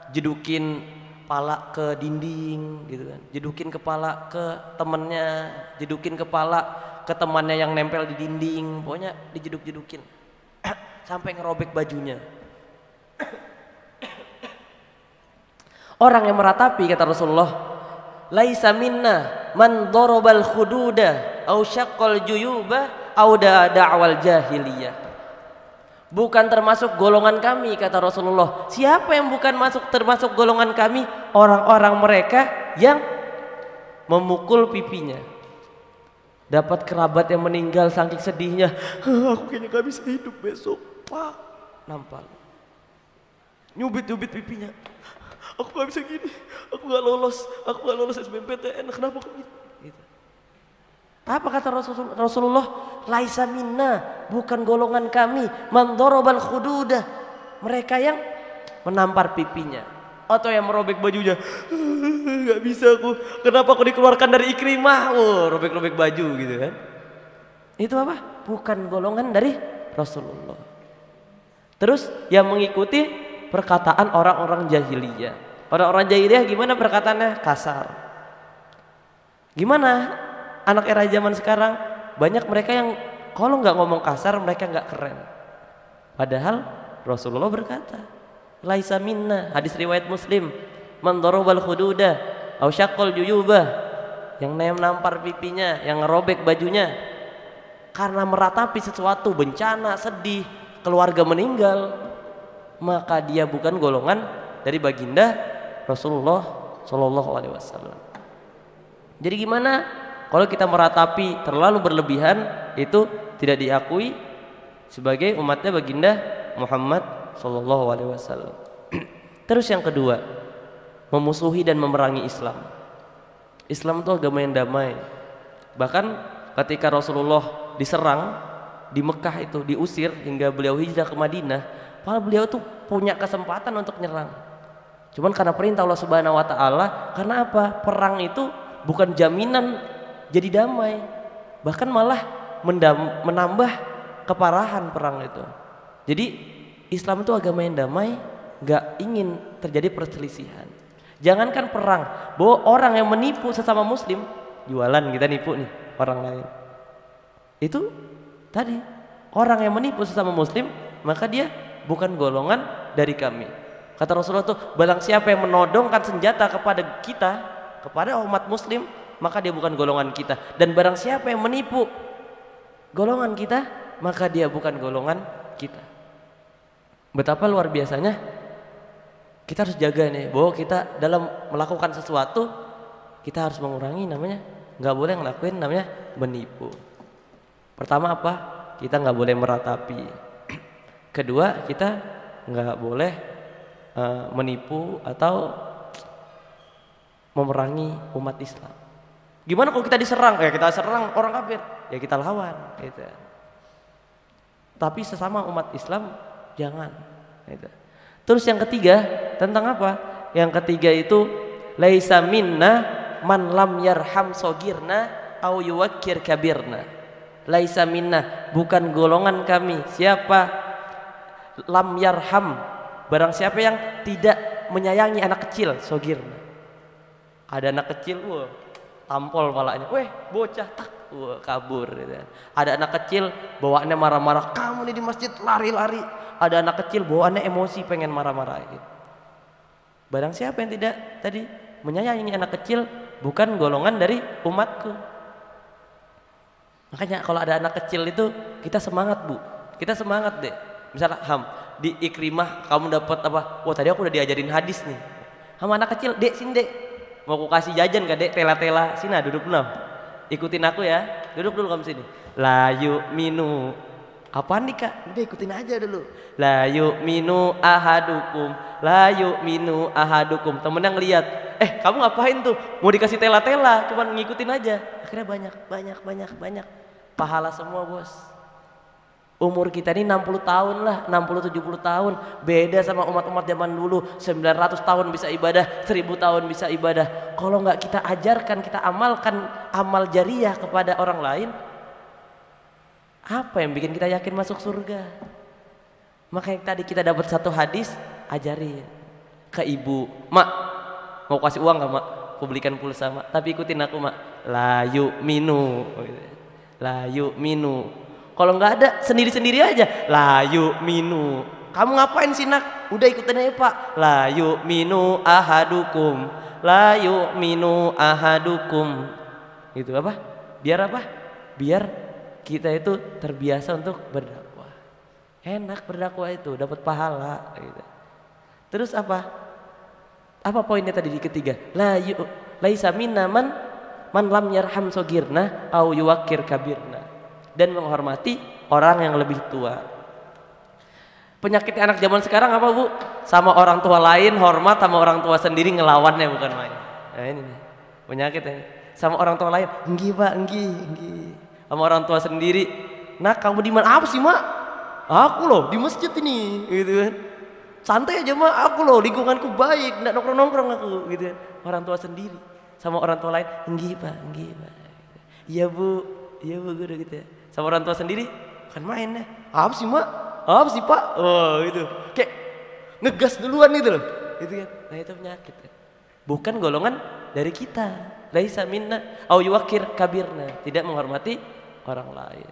jedukin pala ke dinding gitu kan, jedukin kepala ke temennya, jedukin kepala ke temannya yang nempel di dinding, pokoknya dijeduk-jedukin sampai ngerobek bajunya. Orang yang meratapi, kata Rasulullah, laisa minna man darabal khududa au syaqqal juyuba au da'wal jahiliyah. Bukan termasuk golongan kami, kata Rasulullah. Siapa yang bukan termasuk golongan kami? Orang-orang mereka yang memukul pipinya. Dapat kerabat yang meninggal, saking sedihnya, aku kayaknya gak bisa hidup besok. Pak, nampal, nyubit-nyubit pipinya. Aku gak bisa gini, aku gak lolos SBMPTN. Kenapa kok gitu? Apa kata Rasulullah? Laisa minna, bukan golongan kami. Man darabal khududah, mereka yang menampar pipinya atau yang merobek bajunya. Gak bisa aku, kenapa aku dikeluarkan dari Ikrimah? Robek-robek baju gitu kan. Itu apa? Bukan golongan dari Rasulullah. Terus yang mengikuti perkataan orang-orang jahiliyah. Orang-orang jahiliyah gimana perkataannya? Kasar, Gimana anak era zaman sekarang? Banyak mereka yang kalau nggak ngomong kasar mereka nggak keren. Padahal Rasulullah berkata, laisa minna, hadis riwayat Muslim, man darabal khududa aw syaqqal juyubah, yang nampar pipinya, yang ngerobek bajunya karena meratapi sesuatu, bencana, sedih, keluarga meninggal, maka dia bukan golongan dari baginda Rasulullah Shallallahu Alaihi Wasallam. Jadi gimana kalau kita meratapi terlalu berlebihan, itu tidak diakui sebagai umatnya baginda Muhammad Shallallahu Alaihi Wasallam. Terus yang kedua, memusuhi dan memerangi Islam. Islam itu agama yang damai. Bahkan ketika Rasulullah diserang di Mekah itu, diusir hingga beliau hijrah ke Madinah, padahal beliau tuh punya kesempatan untuk nyerang. Cuman karena perintah Allah Subhanahu wa taala, karena apa? Perang itu bukan jaminan jadi damai. Bahkan malah menambah keparahan perang itu. Jadi Islam itu agama yang damai, gak ingin terjadi perselisihan. Jangankan perang, bahwa orang yang menipu sesama muslim, jualan kita nipu nih orang lain, itu tadi orang yang menipu sesama muslim, maka dia bukan golongan dari kami. Kata Rasulullah tuh, barang siapa yang menodongkan senjata kepada kita, kepada umat muslim, maka dia bukan golongan kita. Dan barang siapa yang menipu golongan kita, maka dia bukan golongan kita. Betapa luar biasanya kita harus jaga nih, bahwa kita dalam melakukan sesuatu kita harus mengurangi namanya, nggak boleh ngelakuin namanya menipu. Pertama apa? Kita nggak boleh meratapi. Kedua, kita nggak boleh menipu atau memerangi umat Islam. Gimana kalau kita diserang? Ya kita serang orang kafir, ya kita lawan gitu. Tapi sesama umat Islam jangan gitu. Terus yang ketiga tentang apa? Yang ketiga itu laisa minna man lam yarham sogirna au yuwakkir kabirna. Laisa minna, bukan golongan kami siapa lam yarham, barang siapa yang tidak menyayangi anak kecil, sogirna. Ada anak kecil, wah, tampol palanya, weh bocah, tak, wah, kabur gitu. Ada anak kecil bawaannya marah-marah, kamu nih di masjid lari-lari. Ada anak kecil bawaannya emosi, pengen marah-marah gitu. Barang siapa yang tidak tadi menyayangi anak kecil, bukan golongan dari umatku. Makanya kalau ada anak kecil itu kita semangat, Bu, kita semangat deh. Misalnya di Ikrimah kamu dapat apa? Wah, tadi aku udah diajarin hadis nih sama anak kecil. Dek sini dek, mau aku kasih jajan gak dek, tela-tela. Sini duduk dulu, ikutin aku ya, duduk dulu kamu sini. Layu minu, apaan nih kak? Udah ikutin aja dulu. Layu minu ahadukum, layu minu ahadukum. Temennya ngeliat, kamu ngapain tuh? Mau dikasih tela-tela, cuman ngikutin aja. Akhirnya banyak pahala semua, bos. Umur kita ini 60 tahun lah, 60-70 tahun. Beda sama umat-umat zaman dulu, 900 tahun bisa ibadah, 1000 tahun bisa ibadah. Kalau nggak kita ajarkan, kita amalkan amal jariah kepada orang lain, apa yang bikin kita yakin masuk surga? Makanya tadi kita dapat satu hadis, ajarin ke ibu, mak mau kasih uang nggak mak? Aku belikan pulsa mak, tapi ikutin aku mak. Layu minu, layu minu. Kalau nggak ada sendiri-sendiri aja. Layu minu. Kamu ngapain sih nak? Udah ikutin aja pak. Layu minu ahadukum, layu minu ahadukum. Itu apa? Biar apa? Biar kita itu terbiasa untuk berdakwah. Enak berdakwah itu, dapat pahala gitu. Terus apa? Apa poinnya tadi di ketiga? Laisa minna man lam yarham sogirna au yuwakkir kabirna. Dan menghormati orang yang lebih tua. Penyakit anak zaman sekarang apa, Bu? Sama orang tua lain hormat, sama orang tua sendiri ngelawannya, bukan main. Nah ini nih penyakitnya. Sama orang tua lain, enggi pak, enggi. Sama orang tua sendiri, nak kamu di mana? Apa sih mak? Aku loh di masjid ini, gitu kan. Santai aja mak, aku loh lingkunganku baik, nggak nongkrong aku, gitu kan. Orang tua sendiri, sama orang tua lain, enggi pak. Iya bu, gue udah gitu ya. Sama orang tua sendiri, kan mainnya. Apa sih mak? Apa sih pak? Oh gitu, kayak ngegas duluan gitu loh, gitu kan. Nah itu penyakit, kan? Bukan golongan dari kita, laisa minna au yuwaqqir kabirna, tidak menghormati orang lain.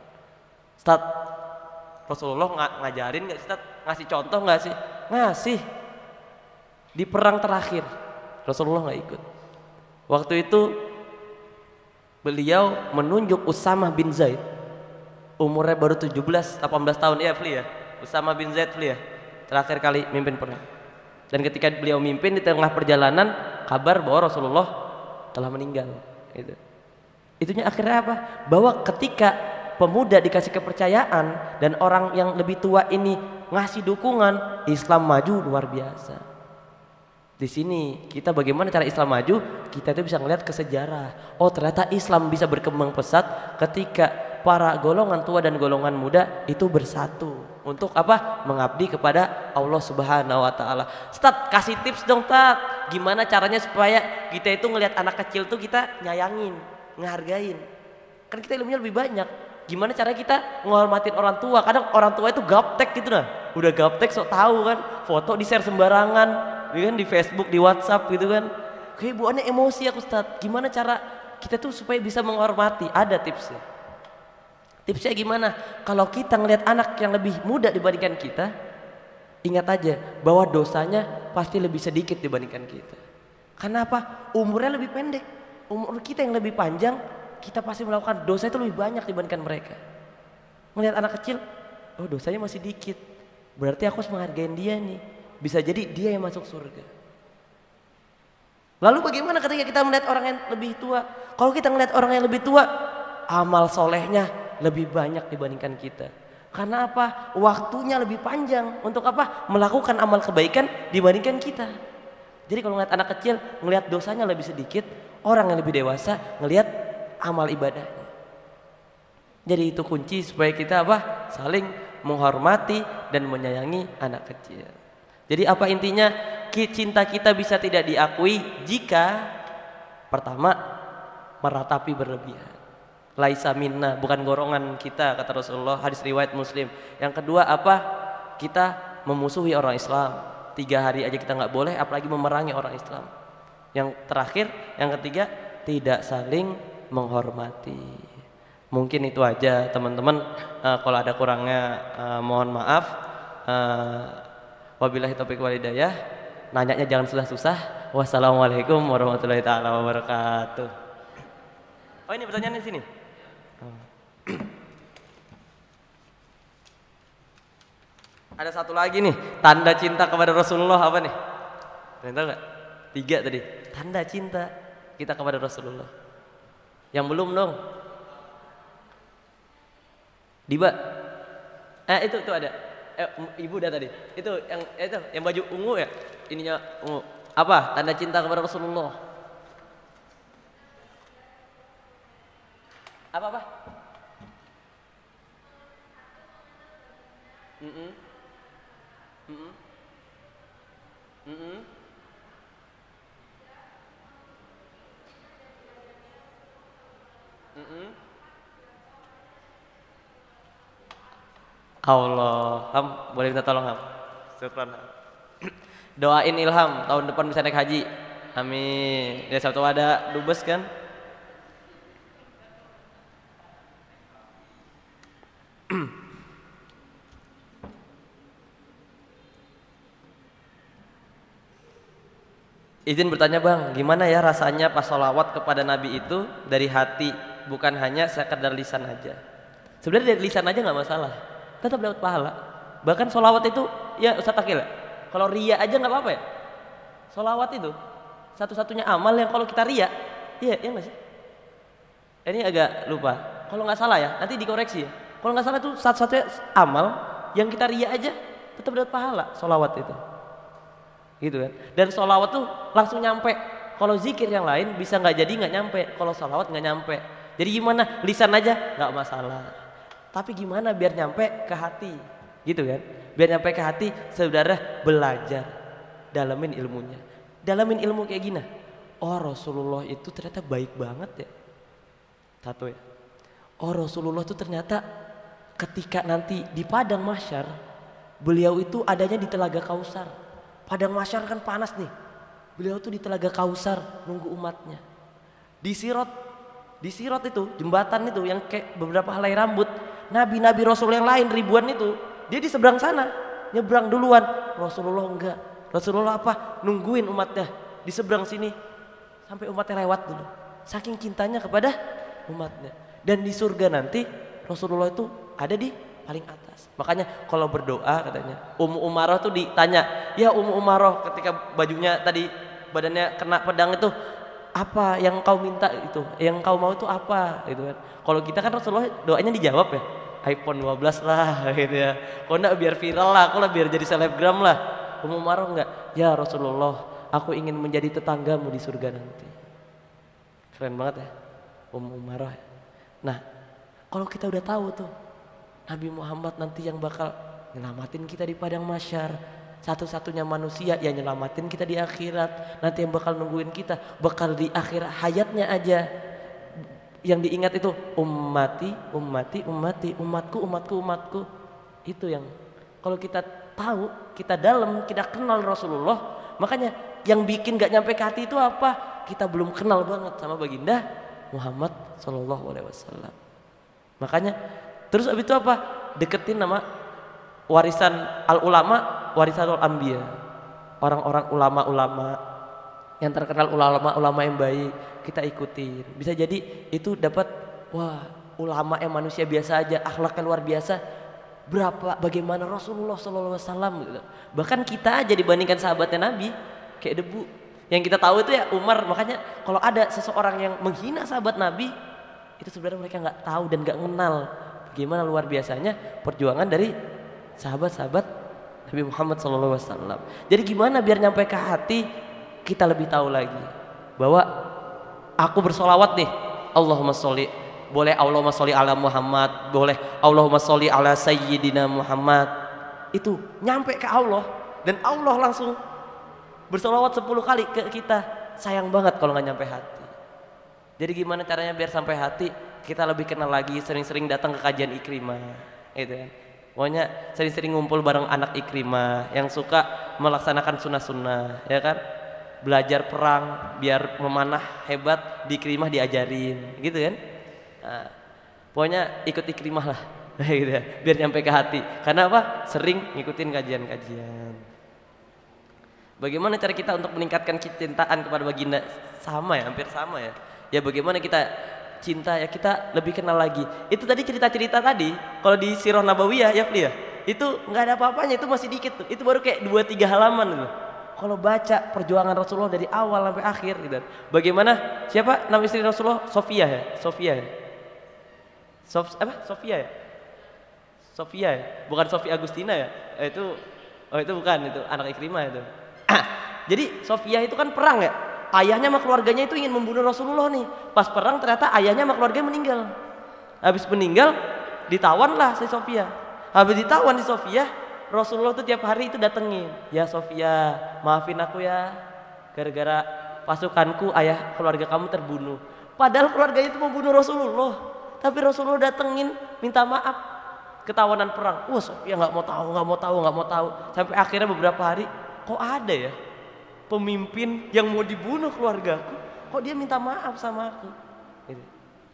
Ustaz, Rasulullah ngajarin nggak sih Ustaz? Ngasih contoh nggak sih? Ngasih. Di perang terakhir Rasulullah nggak ikut. Waktu itu beliau menunjuk Usamah bin Zaid, umurnya baru 17-18 tahun ya Fli ya. Usamah bin Zaid Fli ya, terakhir kali mimpin perang. Dan ketika beliau mimpin di tengah perjalanan, kabar bahwa Rasulullah telah meninggal. Gitu. Itunya akhirnya apa? Bahwa ketika pemuda dikasih kepercayaan dan orang yang lebih tua ini ngasih dukungan, Islam maju luar biasa. Di sini kita bagaimana cara Islam maju? Kita itu bisa ngelihat ke sejarah. Oh ternyata Islam bisa berkembang pesat ketika para golongan tua dan golongan muda itu bersatu untuk apa? Mengabdi kepada Allah Subhanahu wa taala. Ustaz, kasih tips dong, Tat. Gimana caranya supaya kita itu ngelihat anak kecil tuh kita nyayangin, ngehargain. Kan kita ilmunya lebih banyak. Gimana caranya kita menghormatin orang tua? Kadang orang tua itu gaptek gitu nah. Udah gaptek sok tahu kan, foto di-share sembarangan, kan di Facebook, di WhatsApp gitu kan. Kayak buannya emosi aku, Ustaz. Gimana cara kita tuh supaya bisa menghormati? Ada tipsnya. Tipsnya gimana? Kalau kita ngelihat anak yang lebih muda dibandingkan kita, ingat aja bahwa dosanya pasti lebih sedikit dibandingkan kita. Karena apa? Umurnya lebih pendek. Umur kita yang lebih panjang, kita pasti melakukan dosa itu lebih banyak dibandingkan mereka. Ngelihat anak kecil, oh dosanya masih dikit. Berarti aku harus menghargai dia nih. Bisa jadi dia yang masuk surga. Lalu bagaimana ketika kita melihat orang yang lebih tua? Kalau kita melihat orang yang lebih tua, amal solehnya lebih banyak dibandingkan kita. Karena apa? Waktunya lebih panjang untuk apa? Melakukan amal kebaikan dibandingkan kita. Jadi kalau ngeliat anak kecil, ngelihat dosanya lebih sedikit. Orang yang lebih dewasa ngelihat amal ibadahnya. Jadi itu kunci supaya kita apa? Saling menghormati dan menyayangi anak kecil. Jadi apa intinya? Cinta kita bisa tidak diakui jika pertama meratapi berlebihan. Laisa minna, bukan golongan kita kata Rasulullah, hadis riwayat Muslim. Yang kedua apa? Kita memusuhi orang Islam. 3 hari aja kita nggak boleh, apalagi memerangi orang Islam. Yang terakhir, yang ketiga, tidak saling menghormati. Mungkin itu aja teman-teman. Kalau ada kurangnya mohon maaf. Wabillahi taufiq wal hidayah. Nanyanya jangan susah-susah. Wassalamualaikum warahmatullahi taala wabarakatuh. Oh ini pertanyaan di sini. Ada satu lagi nih, tanda cinta kepada Rasulullah apa nih? Kalian tahu nggak? 3 tadi. Tanda cinta kita kepada Rasulullah. Yang belum dong. Diba. Itu ada. Ibu udah tadi. Itu yang baju ungu ya? Ininya ungu. Apa? Tanda cinta kepada Rasulullah. Apa? Allah, boleh minta tolong Ham? Syukran. Doain Ilham tahun depan bisa naik haji. Amin. Ya Sabtu ada dubes kan? Izin bertanya Bang, gimana ya rasanya pas sholawat kepada Nabi itu dari hati, bukan hanya sekedar lisan aja. Sebenarnya dari lisan aja nggak masalah, tetap dapat pahala. Bahkan sholawat itu, ya Ustaz Akil, kalau ria aja nggak apa-apa ya. Sholawat itu satu-satunya amal yang kalau kita ria, iya nggak sih? Ini agak lupa. Kalau nggak salah ya, nanti dikoreksi ya. Kalau nggak salah itu satu-satunya amal yang kita ria aja tetap dapat pahala, sholawat itu. Gitu kan. Dan sholawat tuh langsung nyampe. Kalau zikir yang lain bisa nggak jadi nggak nyampe. Kalau sholawat nggak nyampe. Jadi gimana? Lisan aja nggak masalah. Tapi gimana biar nyampe ke hati? Gitu kan. Biar nyampe ke hati, saudara belajar, dalamin ilmunya. Dalamin ilmu kayak gini. Oh Rasulullah itu ternyata baik banget ya. Satu ya. Oh Rasulullah itu ternyata ketika nanti di padang mahsyar, beliau itu adanya di Telaga Kausar. Padang mahsyar kan panas nih. Beliau tuh di Telaga Kausar nunggu umatnya. Di Sirot itu, jembatan itu yang kayak beberapa helai rambut, nabi-nabi Rasul yang lain ribuan itu, dia di seberang sana, nyebrang duluan. Rasulullah enggak. Rasulullah apa? Nungguin umatnya di seberang sini sampai umatnya lewat dulu. Saking cintanya kepada umatnya. Dan di surga nanti Rasulullah itu ada di paling atas. Makanya kalau berdoa katanya, Ummu Umaroh tuh ditanya, ya Ummu Umaroh ketika bajunya tadi badannya kena pedang itu, apa yang kau minta itu, yang kau mau itu apa gitu kan. Kalau kita kan Rasulullah doanya dijawab ya, iPhone 12 lah gitu ya. Kalau enggak biar viral lah, aku lah biar jadi selebgram lah. Ummu Umaroh enggak, ya Rasulullah aku ingin menjadi tetanggamu di surga nanti. Keren banget ya Ummu Umaroh. Nah kalau kita udah tahu tuh Nabi Muhammad nanti yang bakal nyelamatin kita di padang mahsyar, satu-satunya manusia yang nyelamatin kita di akhirat, nanti yang bakal nungguin kita, bakal di akhir hayatnya aja yang diingat itu ummati, ummati, ummati, umatku, umatku, umatku. Itu yang kalau kita tahu, kita dalam, kita kenal Rasulullah, makanya yang bikin gak nyampe ke hati itu apa? Kita belum kenal banget sama baginda Muhammad Sallallahu Alaihi Wasallam. Makanya terus abis itu apa? Deketin nama warisan al-ulama, warisan al-anbiya. Orang-orang ulama-ulama yang terkenal, ulama-ulama yang baik, kita ikutin. Bisa jadi itu dapat, wah ulama yang manusia biasa aja, akhlaknya luar biasa. Bagaimana Rasulullah Sallallahu Alaihi Wasallam gitu. Bahkan kita aja dibandingkan sahabatnya Nabi kayak debu. Yang kita tahu itu ya Umar. Makanya kalau ada seseorang yang menghina sahabat Nabi, itu sebenarnya mereka nggak tahu dan nggak kenal bagaimana luar biasanya perjuangan dari sahabat-sahabat Nabi Muhammad SAW. Jadi gimana biar nyampe ke hati, kita lebih tahu lagi bahwa aku bersolawat nih, Allahumma sholli, boleh Allahumma sholli ala Muhammad, boleh Allahumma sholli ala Sayyidina Muhammad, itu nyampe ke Allah dan Allah langsung bersolawat 10 kali ke kita. Sayang banget kalau nggak nyampe hati. Jadi gimana caranya biar sampai hati? Kita lebih kenal lagi, sering-sering datang ke kajian Ikrimah, gitu kan. Pokoknya sering-sering ngumpul bareng anak Ikrimah yang suka melaksanakan sunnah-sunnah, ya kan. Belajar perang biar memanah hebat, di Ikrimah diajarin, gitu kan. Nah, pokoknya ikut Ikrimah lah, gitu ya, biar nyampe ke hati. Karena apa? Sering ngikutin kajian-kajian. Bagaimana cara kita untuk meningkatkan kecintaan kepada baginda? Sama ya, hampir sama ya. Ya bagaimana kita cinta ya, kita lebih kenal lagi. Itu tadi cerita-cerita tadi kalau di Sirah Nabawiyah ya Pli ya, itu nggak ada apa-apanya, itu masih dikit tuh. Itu baru kayak 2-3 halaman gitu. Kalau baca perjuangan Rasulullah dari awal sampai akhir gitu. Bagaimana, siapa nama istri Rasulullah? Sofia ya? Sofia ya? Sofia ya? Sofia ya? Bukan Sofia Agustina ya? Itu bukan, itu anak Ikrimah itu. Jadi Sofia itu kan perang ya. Ayahnya sama keluarganya itu ingin membunuh Rasulullah nih. Pas perang ternyata ayahnya sama keluarganya meninggal. Habis meninggal ditawan lah si Sofia. Habis ditawan si Sofia, Rasulullah tuh tiap hari itu datengin. Ya Sofia, maafin aku ya, gara-gara pasukanku ayah keluarga kamu terbunuh. Padahal keluarganya itu mau bunuh Rasulullah, tapi Rasulullah datengin minta maaf. Ketawanan perang. Wah Sofia nggak mau tahu. Sampai akhirnya beberapa hari, kok ada ya pemimpin yang mau dibunuh keluargaku, kok dia minta maaf sama aku, gitu.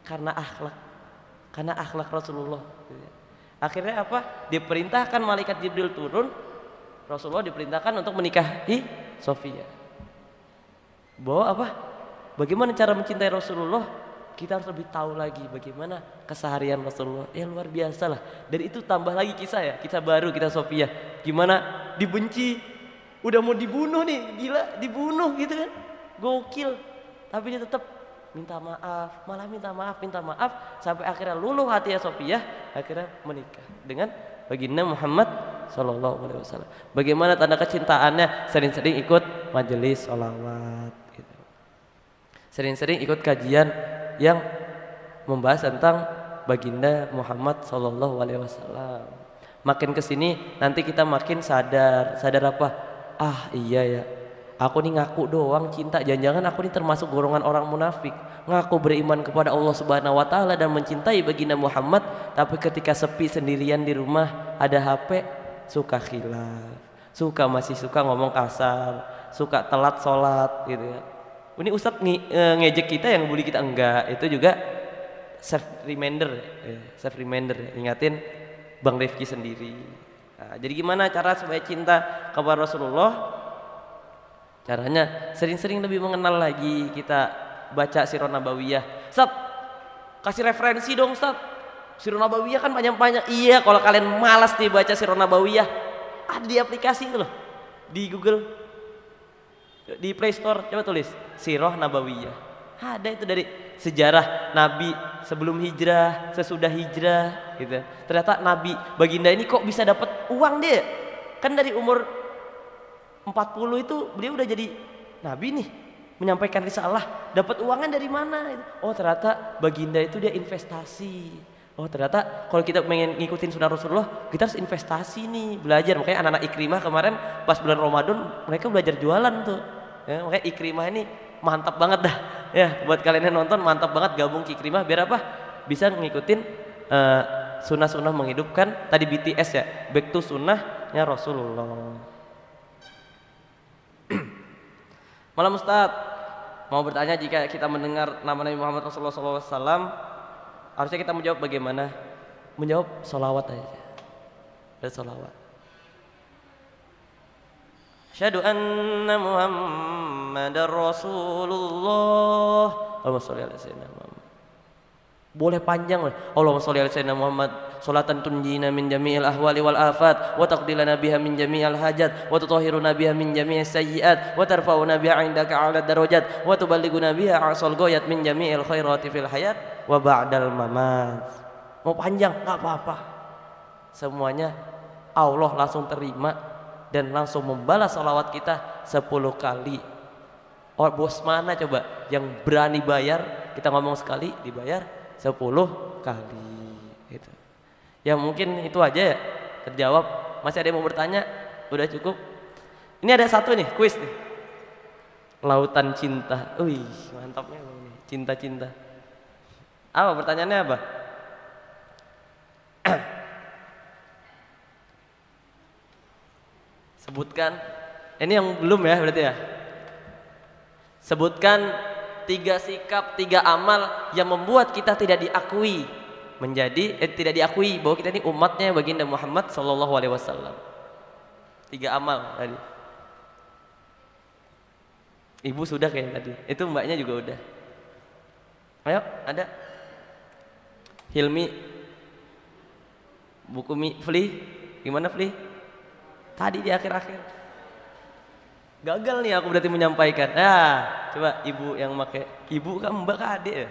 Karena akhlak Rasulullah, gitu. Akhirnya apa? Diperintahkan malaikat Jibril turun, Rasulullah diperintahkan untuk menikahi Sofia. Bahwa apa? Bagaimana cara mencintai Rasulullah? Kita harus lebih tahu lagi bagaimana keseharian Rasulullah. Ya luar biasa lah. Dan itu tambah lagi kisah ya, kisah baru kita Sofia. Gimana dibenci, udah mau dibunuh nih, gila, dibunuh gitu kan, gokil, tapi dia tetap minta maaf, sampai akhirnya luluh hati ya Sofia, akhirnya menikah dengan baginda Muhammad SAW. Bagaimana tanda kecintaannya? Sering-sering ikut majelis sholawat, gitu. Sering-sering ikut kajian yang membahas tentang baginda Muhammad SAW. Makin kesini nanti kita makin sadar apa? Ah iya ya, aku nih ngaku doang cinta, jangan-jangan aku nih termasuk golongan orang munafik, ngaku beriman kepada Allah Subhanahu wa Ta'ala dan mencintai baginda Muhammad, tapi ketika sepi sendirian di rumah ada HP, suka khilaf, masih suka ngomong kasar, suka telat sholat gitu ya. Ini Ustadz ngejek kita yang bully kita, enggak. Itu juga self reminder ya. Ingatin Bang Rifki sendiri. Nah, jadi gimana cara supaya cinta kepada Rasulullah? Caranya sering-sering lebih mengenal lagi, kita baca Sirah Nabawiyah. Ustaz, kasih referensi dong Ustaz. Sirah Nabawiyah kan panjang-panjang. Iya, kalau kalian malas nih baca Sirah Nabawiyah, ada di aplikasi itu loh. Di Google, di Play Store, coba tulis Sirah Nabawiyah. Ada itu dari sejarah Nabi sebelum hijrah, sesudah hijrah gitu. Ternyata Nabi baginda ini kok bisa dapat uang dia? Kan dari umur 40 itu beliau udah jadi nabi nih, menyampaikan risalah, dapat uangnya dari mana? Oh ternyata baginda itu dia investasi. Oh ternyata kalau kita pengen ngikutin sunnah Rasulullah, kita harus investasi nih, belajar. Makanya anak-anak Ikrimah kemarin pas bulan Ramadan mereka belajar jualan tuh. Ya, makanya Ikrimah ini mantap banget dah. Ya buat kalian yang nonton mantap banget gabung ke Ikrimah biar apa? Bisa ngikutin sunnah-sunnah menghidupkan tadi BTS ya, back to sunnahnya Rasulullah. Malam Ustaz, mau bertanya, jika kita mendengar nama Nabi Muhammad Rasulullah SAW, harusnya kita menjawab bagaimana? Menjawab sholawat aja. Ada sholawat. Asyhadu anna Muhammadar Rasulullah. Allahumma sholli ala sayyidina Muhammad. Boleh panjang lah. Allahumma sholli ala sayyidina Muhammad. Sholatan tunjina min jami'il ahwali wal afat wa taqdilana biha min jami'il hajat wa tutahhiruna biha min jami'is sayyi'at wa tarfa'una biha 'indaka 'ala darajat wa tuballighuna biha aqsal ghayat min jami'il khairati fil hayat wa ba'dal mamat. Mau panjang enggak apa-apa. Semuanya Allah langsung terima dan langsung membalas sholawat kita 10 kali. Oh, bos mana coba yang berani bayar? Kita ngomong sekali dibayar 10 kali gitu. Ya mungkin itu aja ya, terjawab. Masih ada yang mau bertanya? Udah cukup? Ini ada satu nih, kuis nih. Lautan cinta. Wih, mantapnya ini. Cinta-cinta. Apa pertanyaannya apa? Sebutkan. Ini yang belum ya berarti ya. Sebutkan 3 sikap, 3 amal yang membuat kita tidak diakui tidak diakui bahwa kita ini umatnya baginda Muhammad sallallahu alaihi wasallam. 3 amal tadi. Ibu sudah kayak tadi. Itu mbaknya juga udah. Ayo, ada. Hilmi. Buku Fli. Gimana Fli? Tadi di akhir-akhir. Gagal nih aku berarti menyampaikan. Nah, coba ibu yang pakai. Ibu kan mbak ke adik ya?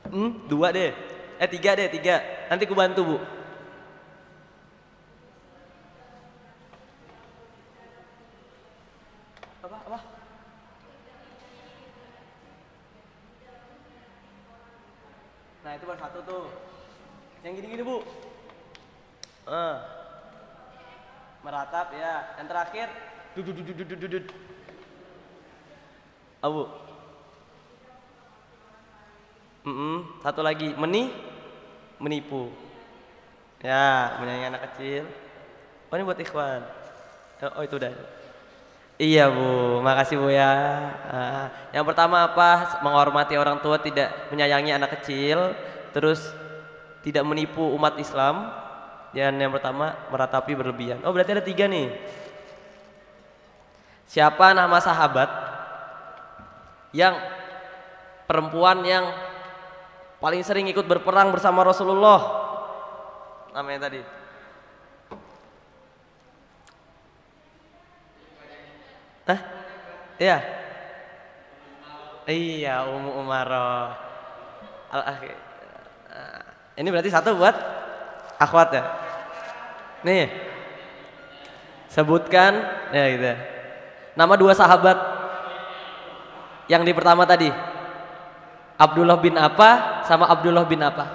2 deh. 3 deh, 3. Nanti ku bantu, Bu. Apa? Nah, itu baru 1 tuh. Yang gini-gini, Bu. Meratap ya. Yang terakhir dudut. Abu. Satu lagi menipu. Ya, menyayangi anak kecil. Oh, ini buat ikhwan. Oh, itu udah. Iya, Bu. Makasih, Bu ya. Yang pertama apa? Menghormati orang tua, tidak menyayangi anak kecil, terus tidak menipu umat Islam. Dan yang pertama, meratapi berlebihan. Oh, berarti ada 3 nih. Siapa nama sahabat yang perempuan yang paling sering ikut berperang bersama Rasulullah? Namanya tadi. Hah? Iya. Iya, Ummu Umaroh. Al-akhir. Ini berarti 1 buat akhwat ya. Nih. Sebutkan ya gitu. Nama 2 sahabat yang di pertama tadi. Abdullah bin apa sama Abdullah bin apa?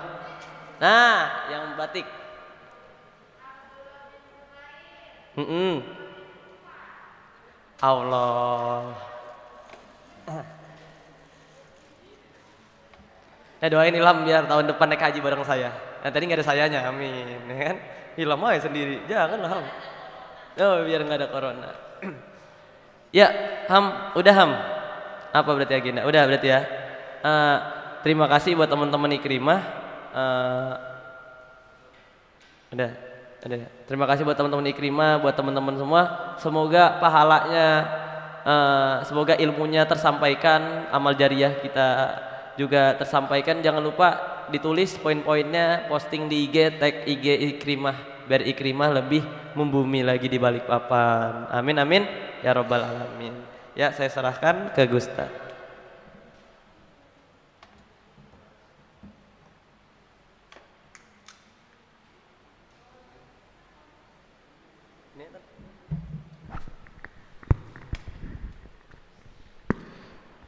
Nah, yang batik. Allah. Doain Ilham biar tahun depan naik haji bareng saya. Nah, tadi nggak ada sayanya, amin. Ya kan? Ilham aja sendiri, jangan lah. Oh, biar nggak ada corona. Ya, Ham, udah Ham. Apa berarti agenda? Udah berarti ya. Terima kasih buat teman-teman Ikrimah. Udah, udah. Terima kasih buat teman-teman Ikrimah, buat teman-teman semua. Semoga pahalanya, semoga ilmunya tersampaikan, amal jariah kita juga tersampaikan. Jangan lupa ditulis poin-poinnya, posting di IG, tag IG Ikrimah, biar Ikrimah lebih membumi lagi di Balikpapan. Amin amin ya robbal alamin. Ya, saya serahkan ke Gustaf.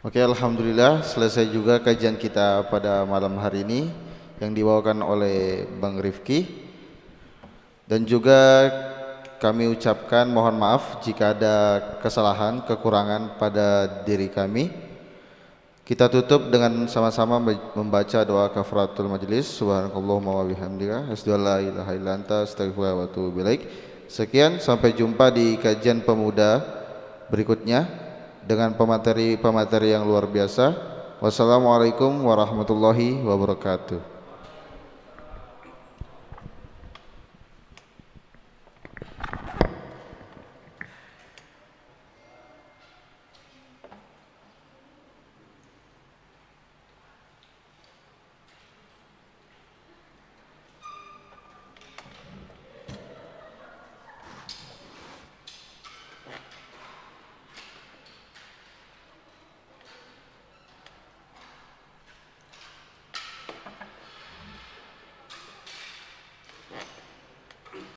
Oke, alhamdulillah selesai juga kajian kita pada malam hari ini yang dibawakan oleh Bang Rifki. Dan juga kami ucapkan mohon maaf jika ada kesalahan, kekurangan pada diri kami. Kita tutup dengan sama-sama membaca doa kafaratul majlis. Subhanakallahumma wa bihamdika asyhadu an la ilaha illa anta astaghfiruka wa atubu ilaik. Sekian, sampai jumpa di kajian pemuda berikutnya dengan pemateri-pemateri yang luar biasa. Wassalamualaikum warahmatullahi wabarakatuh.